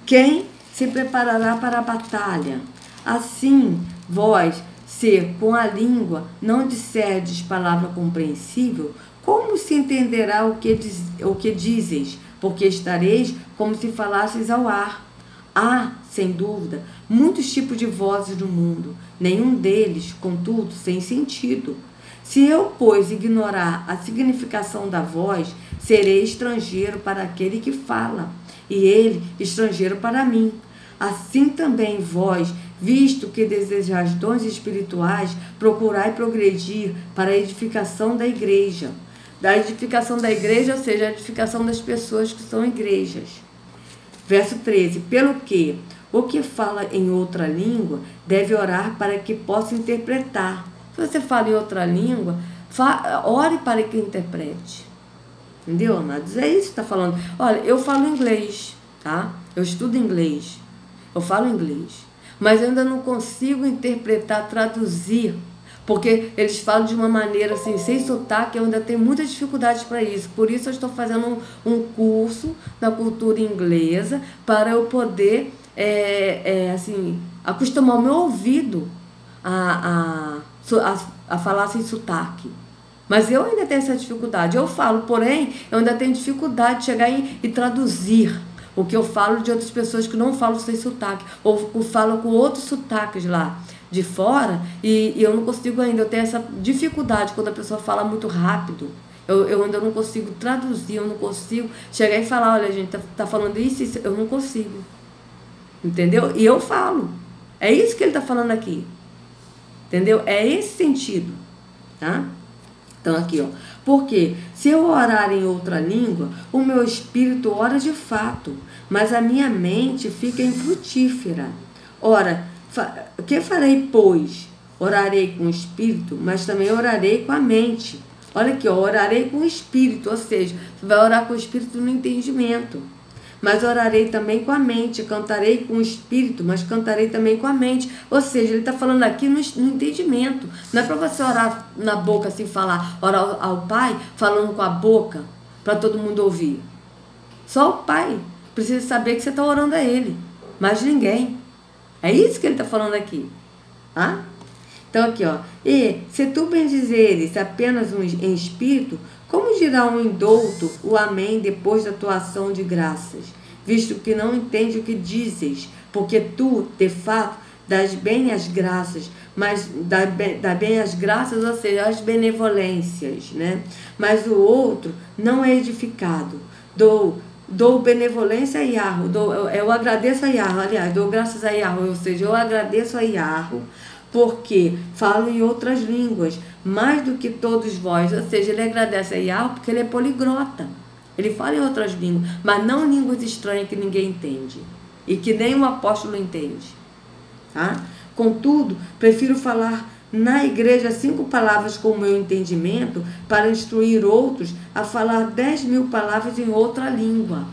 Quem se preparará para a batalha? Assim, vós, se com a língua não disserdes palavra compreensível, como se entenderá o que dizes? Porque estareis como se falasseis ao ar. Há, sem dúvida, muitos tipos de vozes no mundo, nenhum deles, contudo, sem sentido. Se eu, pois, ignorar a significação da voz, serei estrangeiro para aquele que fala, e ele estrangeiro para mim. Assim também vós, visto que desejais dons espirituais, procurai progredir para a edificação da igreja. Da edificação da igreja, ou seja, a edificação das pessoas que são igrejas. Verso 13. Pelo que, O que fala em outra língua deve orar para que possa interpretar. Se você fala em outra língua, ore para que interprete. Entendeu, amados? É isso que está falando. Olha, eu falo inglês, tá? Eu estudo inglês. Eu falo inglês. Mas eu ainda não consigo interpretar, traduzir. Porque eles falam de uma maneira assim, sem sotaque, eu ainda tenho muitas dificuldades para isso. Por isso eu estou fazendo um curso na cultura inglesa para eu poder, assim, acostumar o meu ouvido a falar sem sotaque. Mas eu ainda tenho essa dificuldade. Eu falo, porém, eu ainda tenho dificuldade de chegar e traduzir o que eu falo de outras pessoas que não falam sem sotaque, ou falam com outros sotaques lá de fora, e eu não consigo ainda, eu tenho essa dificuldade quando a pessoa fala muito rápido. Eu ainda não consigo traduzir, eu não consigo chegar e falar, olha, a gente tá falando isso, eu não consigo. Entendeu? E eu falo. É isso que ele está falando aqui. Entendeu? É esse sentido. Tá? Então aqui, ó. Porque se eu orar em outra língua, o meu espírito ora de fato, mas a minha mente fica infrutífera. Ora, o que farei, pois? Orarei com o espírito, mas também orarei com a mente. Olha aqui, ó, orarei com o espírito, ou seja, você vai orar com o espírito no entendimento. Mas orarei também com a mente, cantarei com o espírito, mas cantarei também com a mente. Ou seja, ele está falando aqui no entendimento. Não é para você orar na boca assim, orar ao Pai, falando com a boca, para todo mundo ouvir. Só o Pai precisa saber que você está orando a Ele, mas ninguém. É isso que ele está falando aqui. Tá? Então aqui, ó. E se tu bendizeres apenas em espírito, como dirá um indouto o amém depois da tua ação de graças, visto que não entende o que dizes, porque tu, de fato, dás bem as graças, mas dá bem as graças, ou seja, as benevolências, né? Mas o outro não é edificado. Dou benevolência a Yahweh, eu agradeço a Yahweh, aliás, dou graças a Yahweh, ou seja, eu agradeço a Yahweh, porque falo em outras línguas, mais do que todos vós. Ou seja, ele agradece a Yahweh porque ele é poliglota. Ele fala em outras línguas, mas não línguas estranhas que ninguém entende. E que nem o apóstolo entende. Tá? Contudo, prefiro falar na igreja 5 palavras com o meu entendimento para instruir outros a falar 10.000 palavras em outra língua.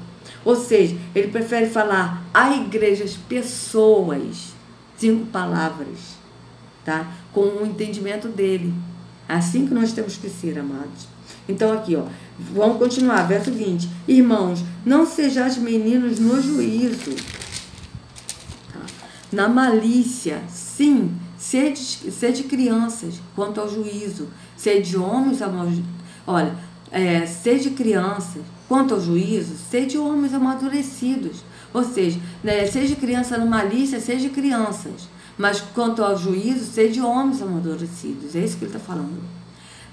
Ou seja, ele prefere falar a igrejas, pessoas, 5 palavras. Tá? Com o entendimento dele. Assim que nós temos que ser, amados. Então aqui, ó, vamos continuar, verso 20. Irmãos, não sejais meninos no juízo, tá? Na malícia, sim, sede crianças quanto ao juízo, sede homens, olha, sede crianças quanto ao juízo, sede homens amadurecidos. Ou seja, né, seja criança na malícia, seja crianças. Mas quanto ao juízo, sede homens amadurecidos. É isso que ele está falando.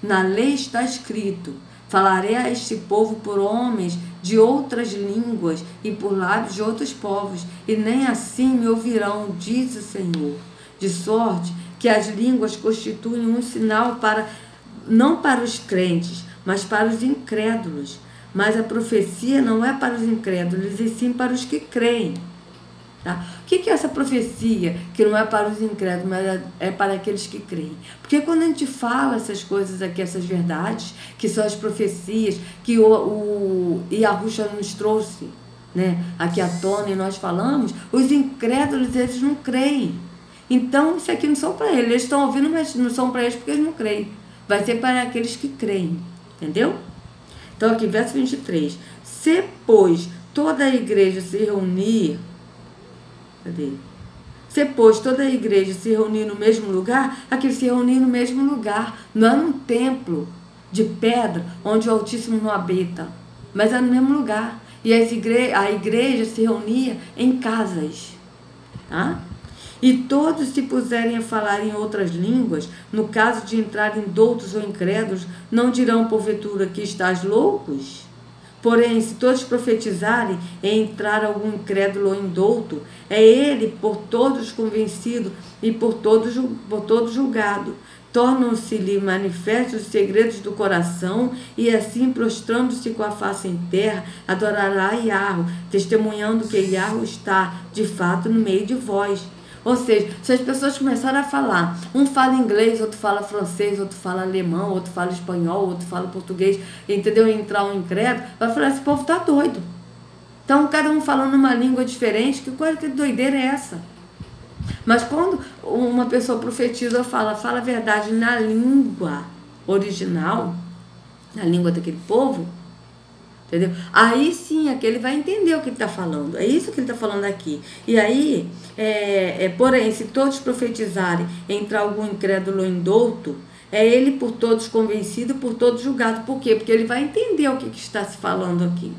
Na lei está escrito, falarei a este povo por homens de outras línguas e por lábios de outros povos, e nem assim me ouvirão, diz o Senhor. De sorte que as línguas constituem um sinal não para os crentes, mas para os incrédulos. Mas a profecia não é para os incrédulos, e sim para os que creem. Tá? O que é essa profecia que não é para os incrédulos, mas é para aqueles que creem? Porque quando a gente fala essas coisas aqui, essas verdades, que são as profecias que o Yahushua nos trouxe, né, aqui à tona, e nós falamos, os incrédulos, eles não creem. Então, isso aqui não são para eles. Eles estão ouvindo, mas não são para eles porque eles não creem. Vai ser para aqueles que creem. Entendeu? Então, aqui, verso 23. Se, pois, toda a igreja se reunir... Cadê? Se, pois, toda a igreja se reunir no mesmo lugar, aquele se reunir no mesmo lugar. Não é num templo de pedra onde o Altíssimo não habita, mas é no mesmo lugar. E a igreja se reunia em casas. Tá? E todos se puserem a falar em outras línguas, no caso de entrarem doutos ou incrédulos, não dirão porventura que estás loucos? Porém, se todos profetizarem e entrar algum incrédulo ou indouto, é ele por todos convencido e por todos julgado. tornam-se-lhe manifestos os segredos do coração, e assim, prostrando-se com a face em terra, adorará Yahweh, testemunhando que Yahweh está, de fato, no meio de vós. Ou seja, se as pessoas começarem a falar, um fala inglês, outro fala francês, outro fala alemão, outro fala espanhol, outro fala português, entendeu? Entrar um incrédulo, vai falar, esse povo está doido. Então, cada um falando uma língua diferente, que doideira é essa? Mas quando uma pessoa profetiza, fala a verdade na língua original, na língua daquele povo, entendeu? Aí sim, aquele vai entender o que ele está falando. É isso que ele está falando aqui. E aí, porém, se todos profetizarem, entrar algum incrédulo indouto, é ele por todos convencido, por todos julgado. Por quê? Porque ele vai entender o que está se falando aqui.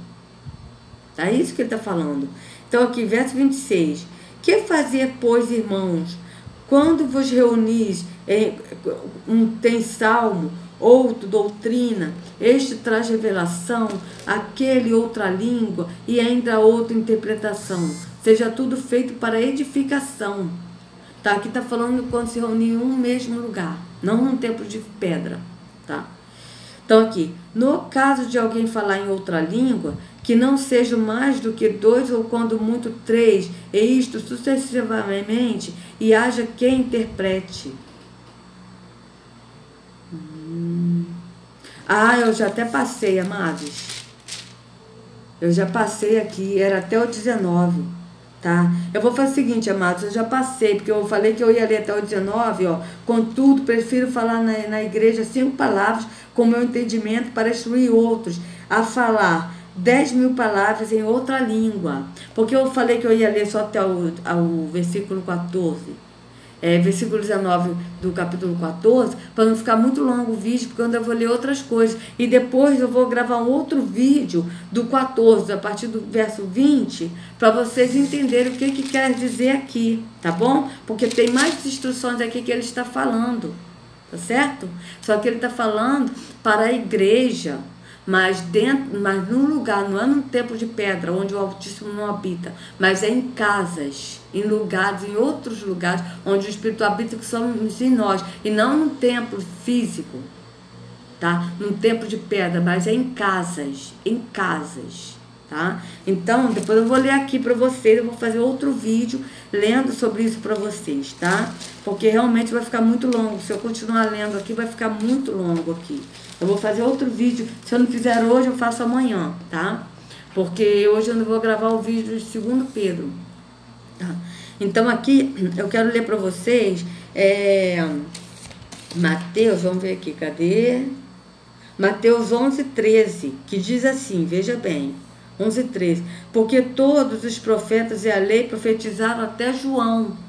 É isso que ele está falando. Então aqui, verso 26. Que fazer, pois, irmãos, quando vos reunis, um tem salmo, outro doutrina, este traz revelação, aquele outra língua e ainda outra interpretação. Seja tudo feito para edificação. Tá? Aqui está falando quando se reunir em um mesmo lugar, não num templo de pedra. Tá? Então aqui, no caso de alguém falar em outra língua, que não sejam mais do que 2 ou quando muito 3, e isto sucessivamente, e haja quem interprete. Eu já até passei, amados. Eu já passei aqui, era até o 19, tá? Eu vou fazer o seguinte, amados, eu já passei, porque eu falei que eu ia ler até o 19, ó. Contudo, prefiro falar na igreja 5 palavras, com meu entendimento, para instruir outros a falar 10.000 palavras em outra língua. Porque eu falei que eu ia ler só até o versículo 14. Versículo 19 do capítulo 14, para não ficar muito longo o vídeo, porque eu vou ler outras coisas. E depois eu vou gravar um outro vídeo do 14, a partir do verso 20, para vocês entenderem o que quer dizer aqui, tá bom? Porque tem mais instruções aqui que ele está falando, tá certo? Só que ele está falando para a igreja, mas num lugar, não é num templo de pedra, onde o Altíssimo não habita, mas é em casas, em lugares, em outros lugares, onde o Espírito habita, que somos em nós, e não num templo físico, tá? Num templo de pedra, mas é em casas, tá? Então, depois eu vou ler aqui para vocês, eu vou fazer outro vídeo lendo sobre isso para vocês, tá? Porque realmente vai ficar muito longo, se eu continuar lendo aqui, vai ficar muito longo aqui. Eu vou fazer outro vídeo, se eu não fizer hoje, eu faço amanhã, tá? Porque hoje eu não vou gravar o vídeo de 2 Pedro. Tá? Então aqui, eu quero ler para vocês, Mateus, vamos ver aqui, cadê? Mateus 11:13, que diz assim, veja bem, 11:13. Porque todos os profetas e a lei profetizaram até João.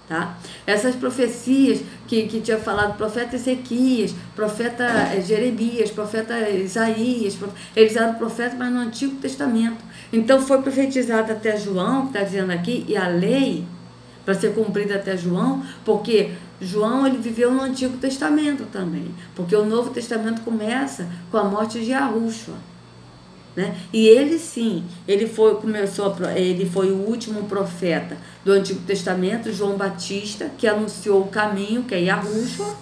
Tá? Essas profecias que tinha falado, profeta Ezequias, profeta Jeremias, profeta Isaías, eles eram profetas, mas no Antigo Testamento. Então foi profetizado até João, que está dizendo aqui, e a lei, para ser cumprida até João, porque João ele viveu no Antigo Testamento também, porque o Novo Testamento começa com a morte de Yahushua. Né? E ele sim, ele foi o último profeta do Antigo Testamento, João Batista, que anunciou o caminho, que é Yahushua,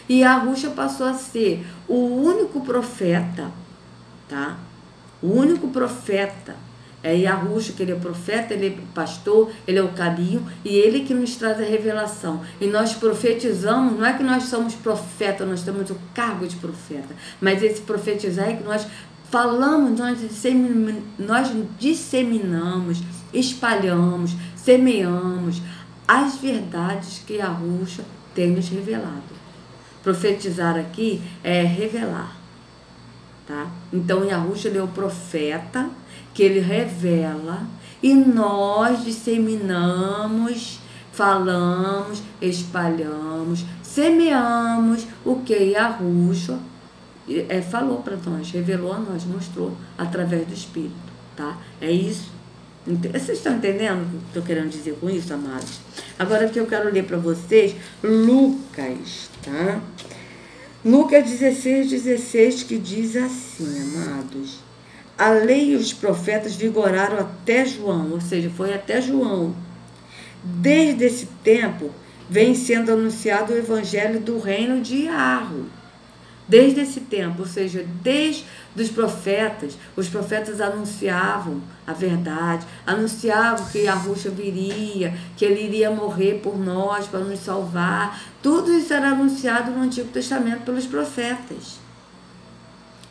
e Yahushua passou a ser o único profeta, tá? O único profeta é Yahushua, que ele é profeta, ele é pastor, ele é o caminho, e ele que nos traz a revelação. E nós profetizamos, não é que nós somos profeta, nós temos o cargo de profeta, mas esse profetizar é que nós falamos, nós disseminamos, espalhamos, semeamos as verdades que Yahushua tem nos revelado. Profetizar aqui é revelar, tá? Então Yahushua ele é o profeta que ele revela e nós disseminamos, falamos, espalhamos, semeamos o que Yahushua falou para nós, revelou a nós, mostrou através do Espírito, tá? É isso. Vocês estão entendendo o que eu estou querendo dizer com isso, amados? Agora que eu quero ler para vocês, Lucas, tá? Lucas 16:16, que diz assim, amados: a lei e os profetas vigoraram até João, ou seja, foi até João. Desde esse tempo vem sendo anunciado o evangelho do reino de Yarro. Desde esse tempo, ou seja, desde os profetas anunciavam a verdade, anunciavam que Yahushua viria, que ele iria morrer por nós, para nos salvar. Tudo isso era anunciado no Antigo Testamento pelos profetas,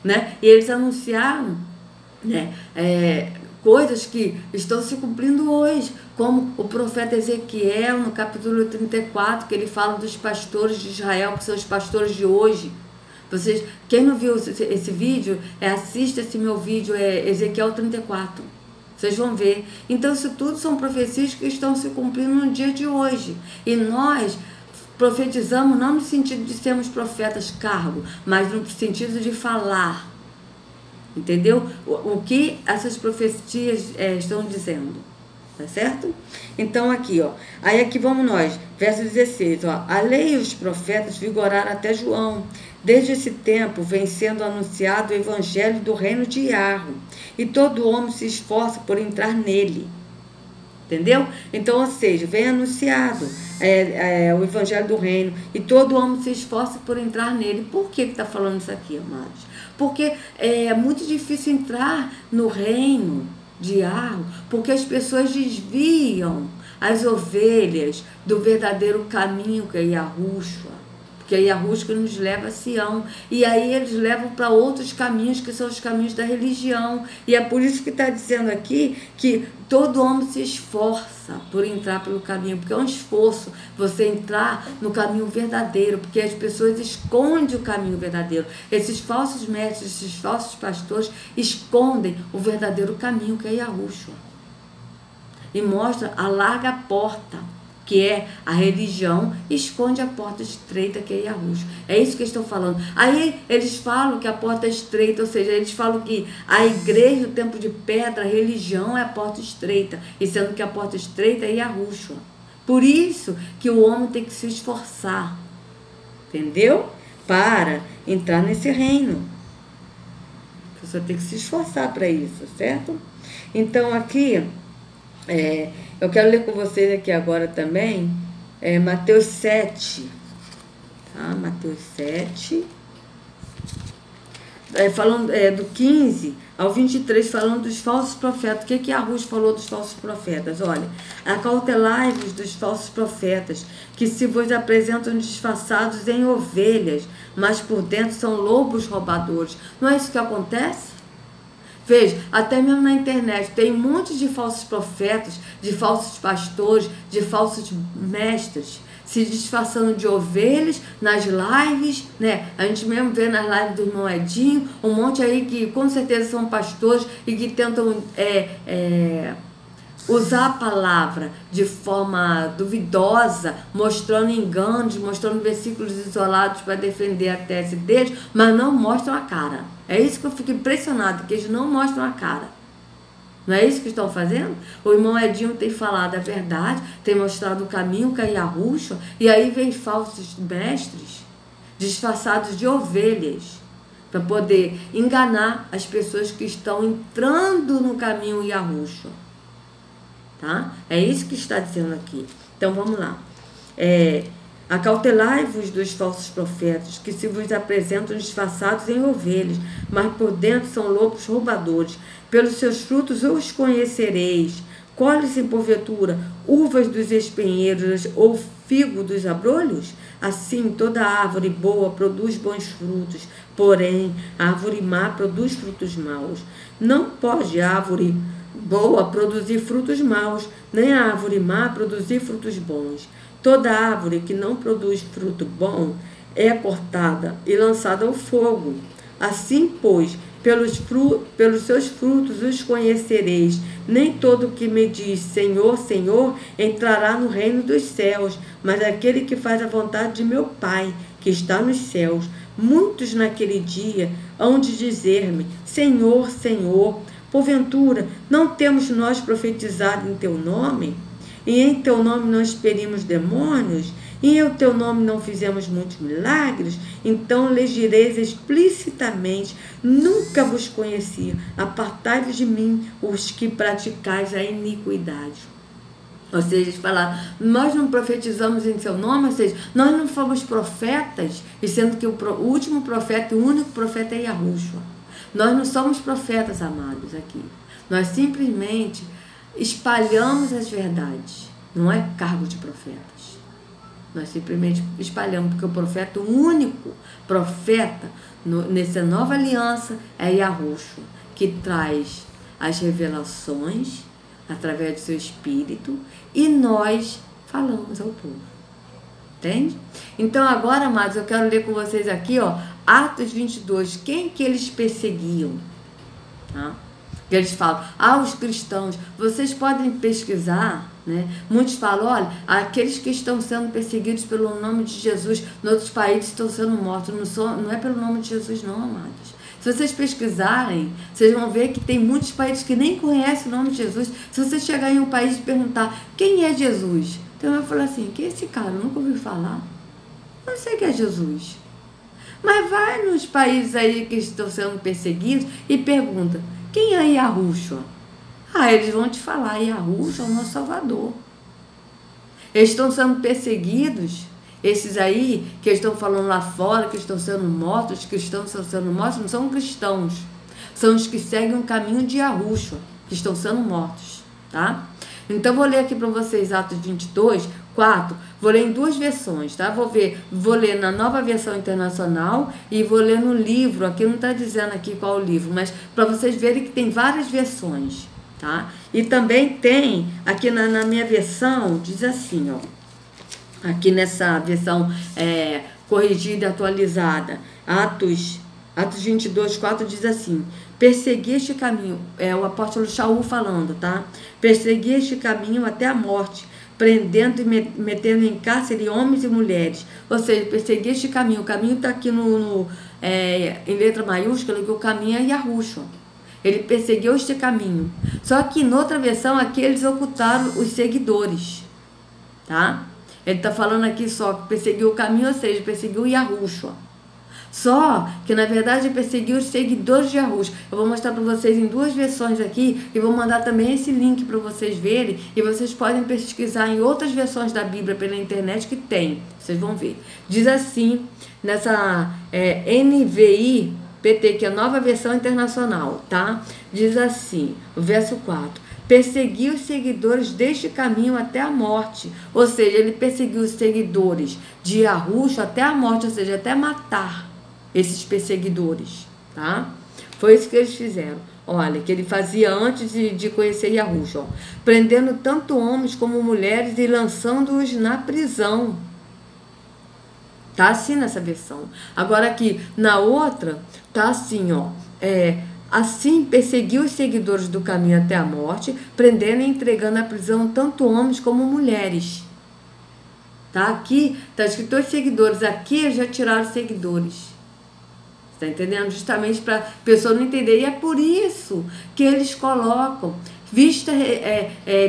né? E eles anunciaram, né, coisas que estão se cumprindo hoje, como o profeta Ezequiel, no capítulo 34, que ele fala dos pastores de Israel, que são os pastores de hoje. Vocês, quem não viu esse vídeo, assista esse meu vídeo, Ezequiel 34. Vocês vão ver. Então, isso tudo são profecias que estão se cumprindo no dia de hoje. E nós profetizamos não no sentido de sermos profetas cargo, mas no sentido de falar. Entendeu? O que essas profecias estão dizendo. Tá certo? Então aqui, ó. Aí aqui vamos nós. Verso 16, ó. A lei e os profetas vigoraram até João. Desde esse tempo vem sendo anunciado o evangelho do reino de Yarro. E todo homem se esforça por entrar nele. Entendeu? Então, ou seja, vem anunciado o evangelho do reino. E todo homem se esforça por entrar nele. Por que está falando isso aqui, amados? Porque é muito difícil entrar no reino de Yarro, porque as pessoas desviam as ovelhas do verdadeiro caminho que é Yahushua, porque é Yahushua que nos leva a Sião, e aí eles levam para outros caminhos, que são os caminhos da religião, e é por isso que está dizendo aqui que todo homem se esforça por entrar pelo caminho, porque é um esforço você entrar no caminho verdadeiro, porque as pessoas escondem o caminho verdadeiro. Esses falsos mestres, esses falsos pastores escondem o verdadeiro caminho, que é Yahushua, e mostra a larga porta, que é a religião, esconde a porta estreita, que é Yahushua. É isso que eles estão falando. Aí eles falam que a porta é estreita, ou seja, eles falam que a igreja, o templo de pedra, a religião é a porta estreita, e sendo que a porta estreita é Yahushua. Por isso que o homem tem que se esforçar, entendeu? Para entrar nesse reino. A pessoa tem que se esforçar para isso, certo? Então aqui, eu quero ler com vocês aqui agora também, Mateus 7, tá? Mateus 7, falando do 15 ao 23, falando dos falsos profetas. O que Yahushua falou dos falsos profetas? Olha, acautelai-vos dos falsos profetas, que se vos apresentam disfarçados em ovelhas, mas por dentro são lobos roubadores. Não é isso que acontece? Veja, até mesmo na internet tem um monte de falsos profetas, de falsos pastores, de falsos mestres, se disfarçando de ovelhas nas lives, né? A gente mesmo vê nas lives do irmão Edinho, um monte aí que com certeza são pastores e que tentam usar a palavra de forma duvidosa, mostrando enganos, mostrando versículos isolados para defender a tese deles, mas não mostram a cara. É isso que eu fico impressionado, que eles não mostram a cara. Não é isso que estão fazendo? O irmão Edinho tem falado a verdade, tem mostrado o caminho, que é Yahushua, e aí vem falsos mestres, disfarçados de ovelhas, para poder enganar as pessoas que estão entrando no caminho Yahushua. Tá? É isso que está dizendo aqui. Então vamos lá. Acautelai-vos dos falsos profetas, que se vos apresentam disfarçados em ovelhas, mas por dentro são lobos roubadores. Pelos seus frutos os conhecereis. Colhe-se porventura uvas dos espinheiros ou figo dos abrolhos? Assim toda árvore boa produz bons frutos, porém a árvore má produz frutos maus. Não pode a árvore boa produzir frutos maus, nem a árvore má produzir frutos bons. Toda árvore que não produz fruto bom é cortada e lançada ao fogo. Assim, pois, pelos seus frutos os conhecereis. Nem todo que me diz Senhor, Senhor, entrará no reino dos céus, mas aquele que faz a vontade de meu Pai, que está nos céus. Muitos naquele dia hão de dizer-me, Senhor, Senhor, porventura, não temos nós profetizado em teu nome? E em teu nome não expelimos demônios? E em teu nome não fizemos muitos milagres? Então lhes direis explicitamente, nunca vos conheci, apartai-vos de mim, os que praticais a iniquidade. Ou seja, eles falaram, nós não profetizamos em seu nome, ou seja, nós não fomos profetas, e sendo que o último profeta e o único profeta é Yahushua. Nós não somos profetas, amados, aqui. Nós simplesmente espalhamos as verdades, não é cargo de profetas. Nós simplesmente espalhamos, porque o profeta, o único profeta nessa nova aliança é Yahushua, que traz as revelações através do seu espírito, e nós falamos ao povo. Entende? Então agora, amados, eu quero ler com vocês aqui, ó, Atos 22, quem que eles perseguiam? Tá? Eles falam, os cristãos, vocês podem pesquisar, né? Muitos falam, olha, aqueles que estão sendo perseguidos pelo nome de Jesus, em outros países estão sendo mortos, não é pelo nome de Jesus não, amados. Se vocês pesquisarem, vocês vão ver que tem muitos países que nem conhecem o nome de Jesus. Se você chegar em um país e perguntar, quem é Jesus? Então vai falar assim, quem é esse cara? Eu nunca ouvi falar. Eu não sei quem é Jesus. Mas vai nos países aí que estão sendo perseguidos e pergunta, quem é Yahushua? Eles vão te falar, Yahushua é o nosso Salvador. Eles estão sendo perseguidos, esses aí que estão falando lá fora, que estão sendo mortos, os cristãos estão sendo mortos, não são cristãos. São os que seguem o caminho de Yahushua, que estão sendo mortos, tá? Então, vou ler aqui para vocês Atos 22, 4. Vou ler em duas versões, tá? Vou ler na Nova Versão Internacional e vou ler no livro. Aqui não está dizendo aqui qual é o livro, mas para vocês verem que tem várias versões, tá? E também tem, aqui na minha versão, diz assim, ó. Aqui nessa versão corrigida e atualizada, Atos 22, 4 diz assim, persegui este caminho, é o apóstolo Shaul falando, tá? Persegui este caminho até a morte, prendendo e metendo em cárcere homens e mulheres. Ou seja, persegui este caminho. O caminho está aqui em letra maiúscula, que o caminho é Yahushua. Ele perseguiu este caminho. Só que em outra versão aqui eles ocultaram os seguidores, tá? Ele está falando aqui só que perseguiu o caminho, ou seja, perseguiu Yahushua. Só que, na verdade, perseguiu os seguidores de Yahushua. Eu vou mostrar para vocês em duas versões aqui e vou mandar também esse link para vocês verem. E vocês podem pesquisar em outras versões da Bíblia pela internet que tem. Vocês vão ver. Diz assim, nessa NVI PT, que é a Nova Versão Internacional, tá? Diz assim, o verso 4. Perseguiu os seguidores deste caminho até a morte. Ou seja, ele perseguiu os seguidores de Yahushua até a morte, ou seja, até matar esses perseguidores, tá? Foi isso que eles fizeram. Olha, que ele fazia antes de conhecer Yahushua, ó, prendendo tanto homens como mulheres e lançando-os na prisão. Tá assim nessa versão. Agora aqui, na outra, tá assim, ó, assim perseguiu os seguidores do caminho até a morte, prendendo e entregando à prisão tanto homens como mulheres. Tá? Aqui está escrito os seguidores, aqui já tiraram os seguidores. Está entendendo? Justamente para a pessoa não entender. E é por isso que eles colocam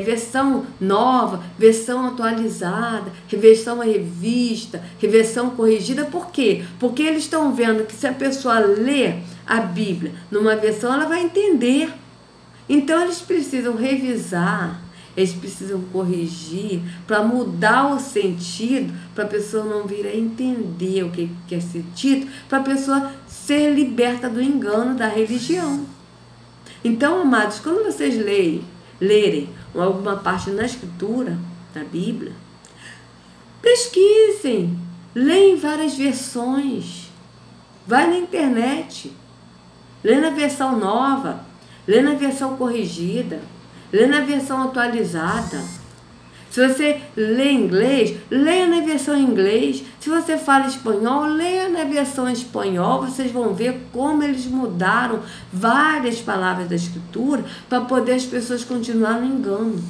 versão nova, versão atualizada, versão revista, versão corrigida. Por quê? Porque eles estão vendo que se a pessoa lê a Bíblia numa versão, ela vai entender. Então eles precisam revisar, eles precisam corrigir para mudar o sentido, para a pessoa não vir a entender o que é sentido, para a pessoa ser liberta do engano da religião. Então, amados, quando vocês lerem alguma parte na Escritura, da Bíblia, pesquisem, leem várias versões, vai na internet, lê na versão nova, lê na versão corrigida, lê na versão atualizada. Se você lê inglês, leia na versão em inglês. Se você fala espanhol, leia na versão espanhol. Vocês vão ver como eles mudaram várias palavras da Escritura para poder as pessoas continuarem no engano.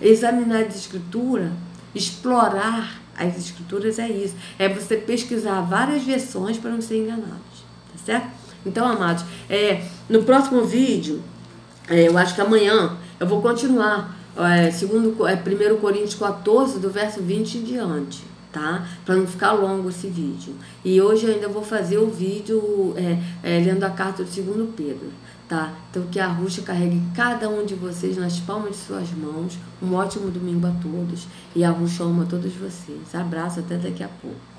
Examinar a Escritura, explorar as Escrituras é isso. É você pesquisar várias versões para não ser enganados. Tá certo? Então, amados, no próximo vídeo, eu acho que amanhã, eu vou continuar. 1 Coríntios 14, do verso 20 em diante, tá? Para não ficar longo esse vídeo. E hoje eu ainda vou fazer o vídeo lendo a carta do 2 Pedro. tá? Então que a Ruxa carregue cada um de vocês nas palmas de suas mãos. Um ótimo domingo a todos. E a Ruxa ama todos vocês. Abraço, até daqui a pouco.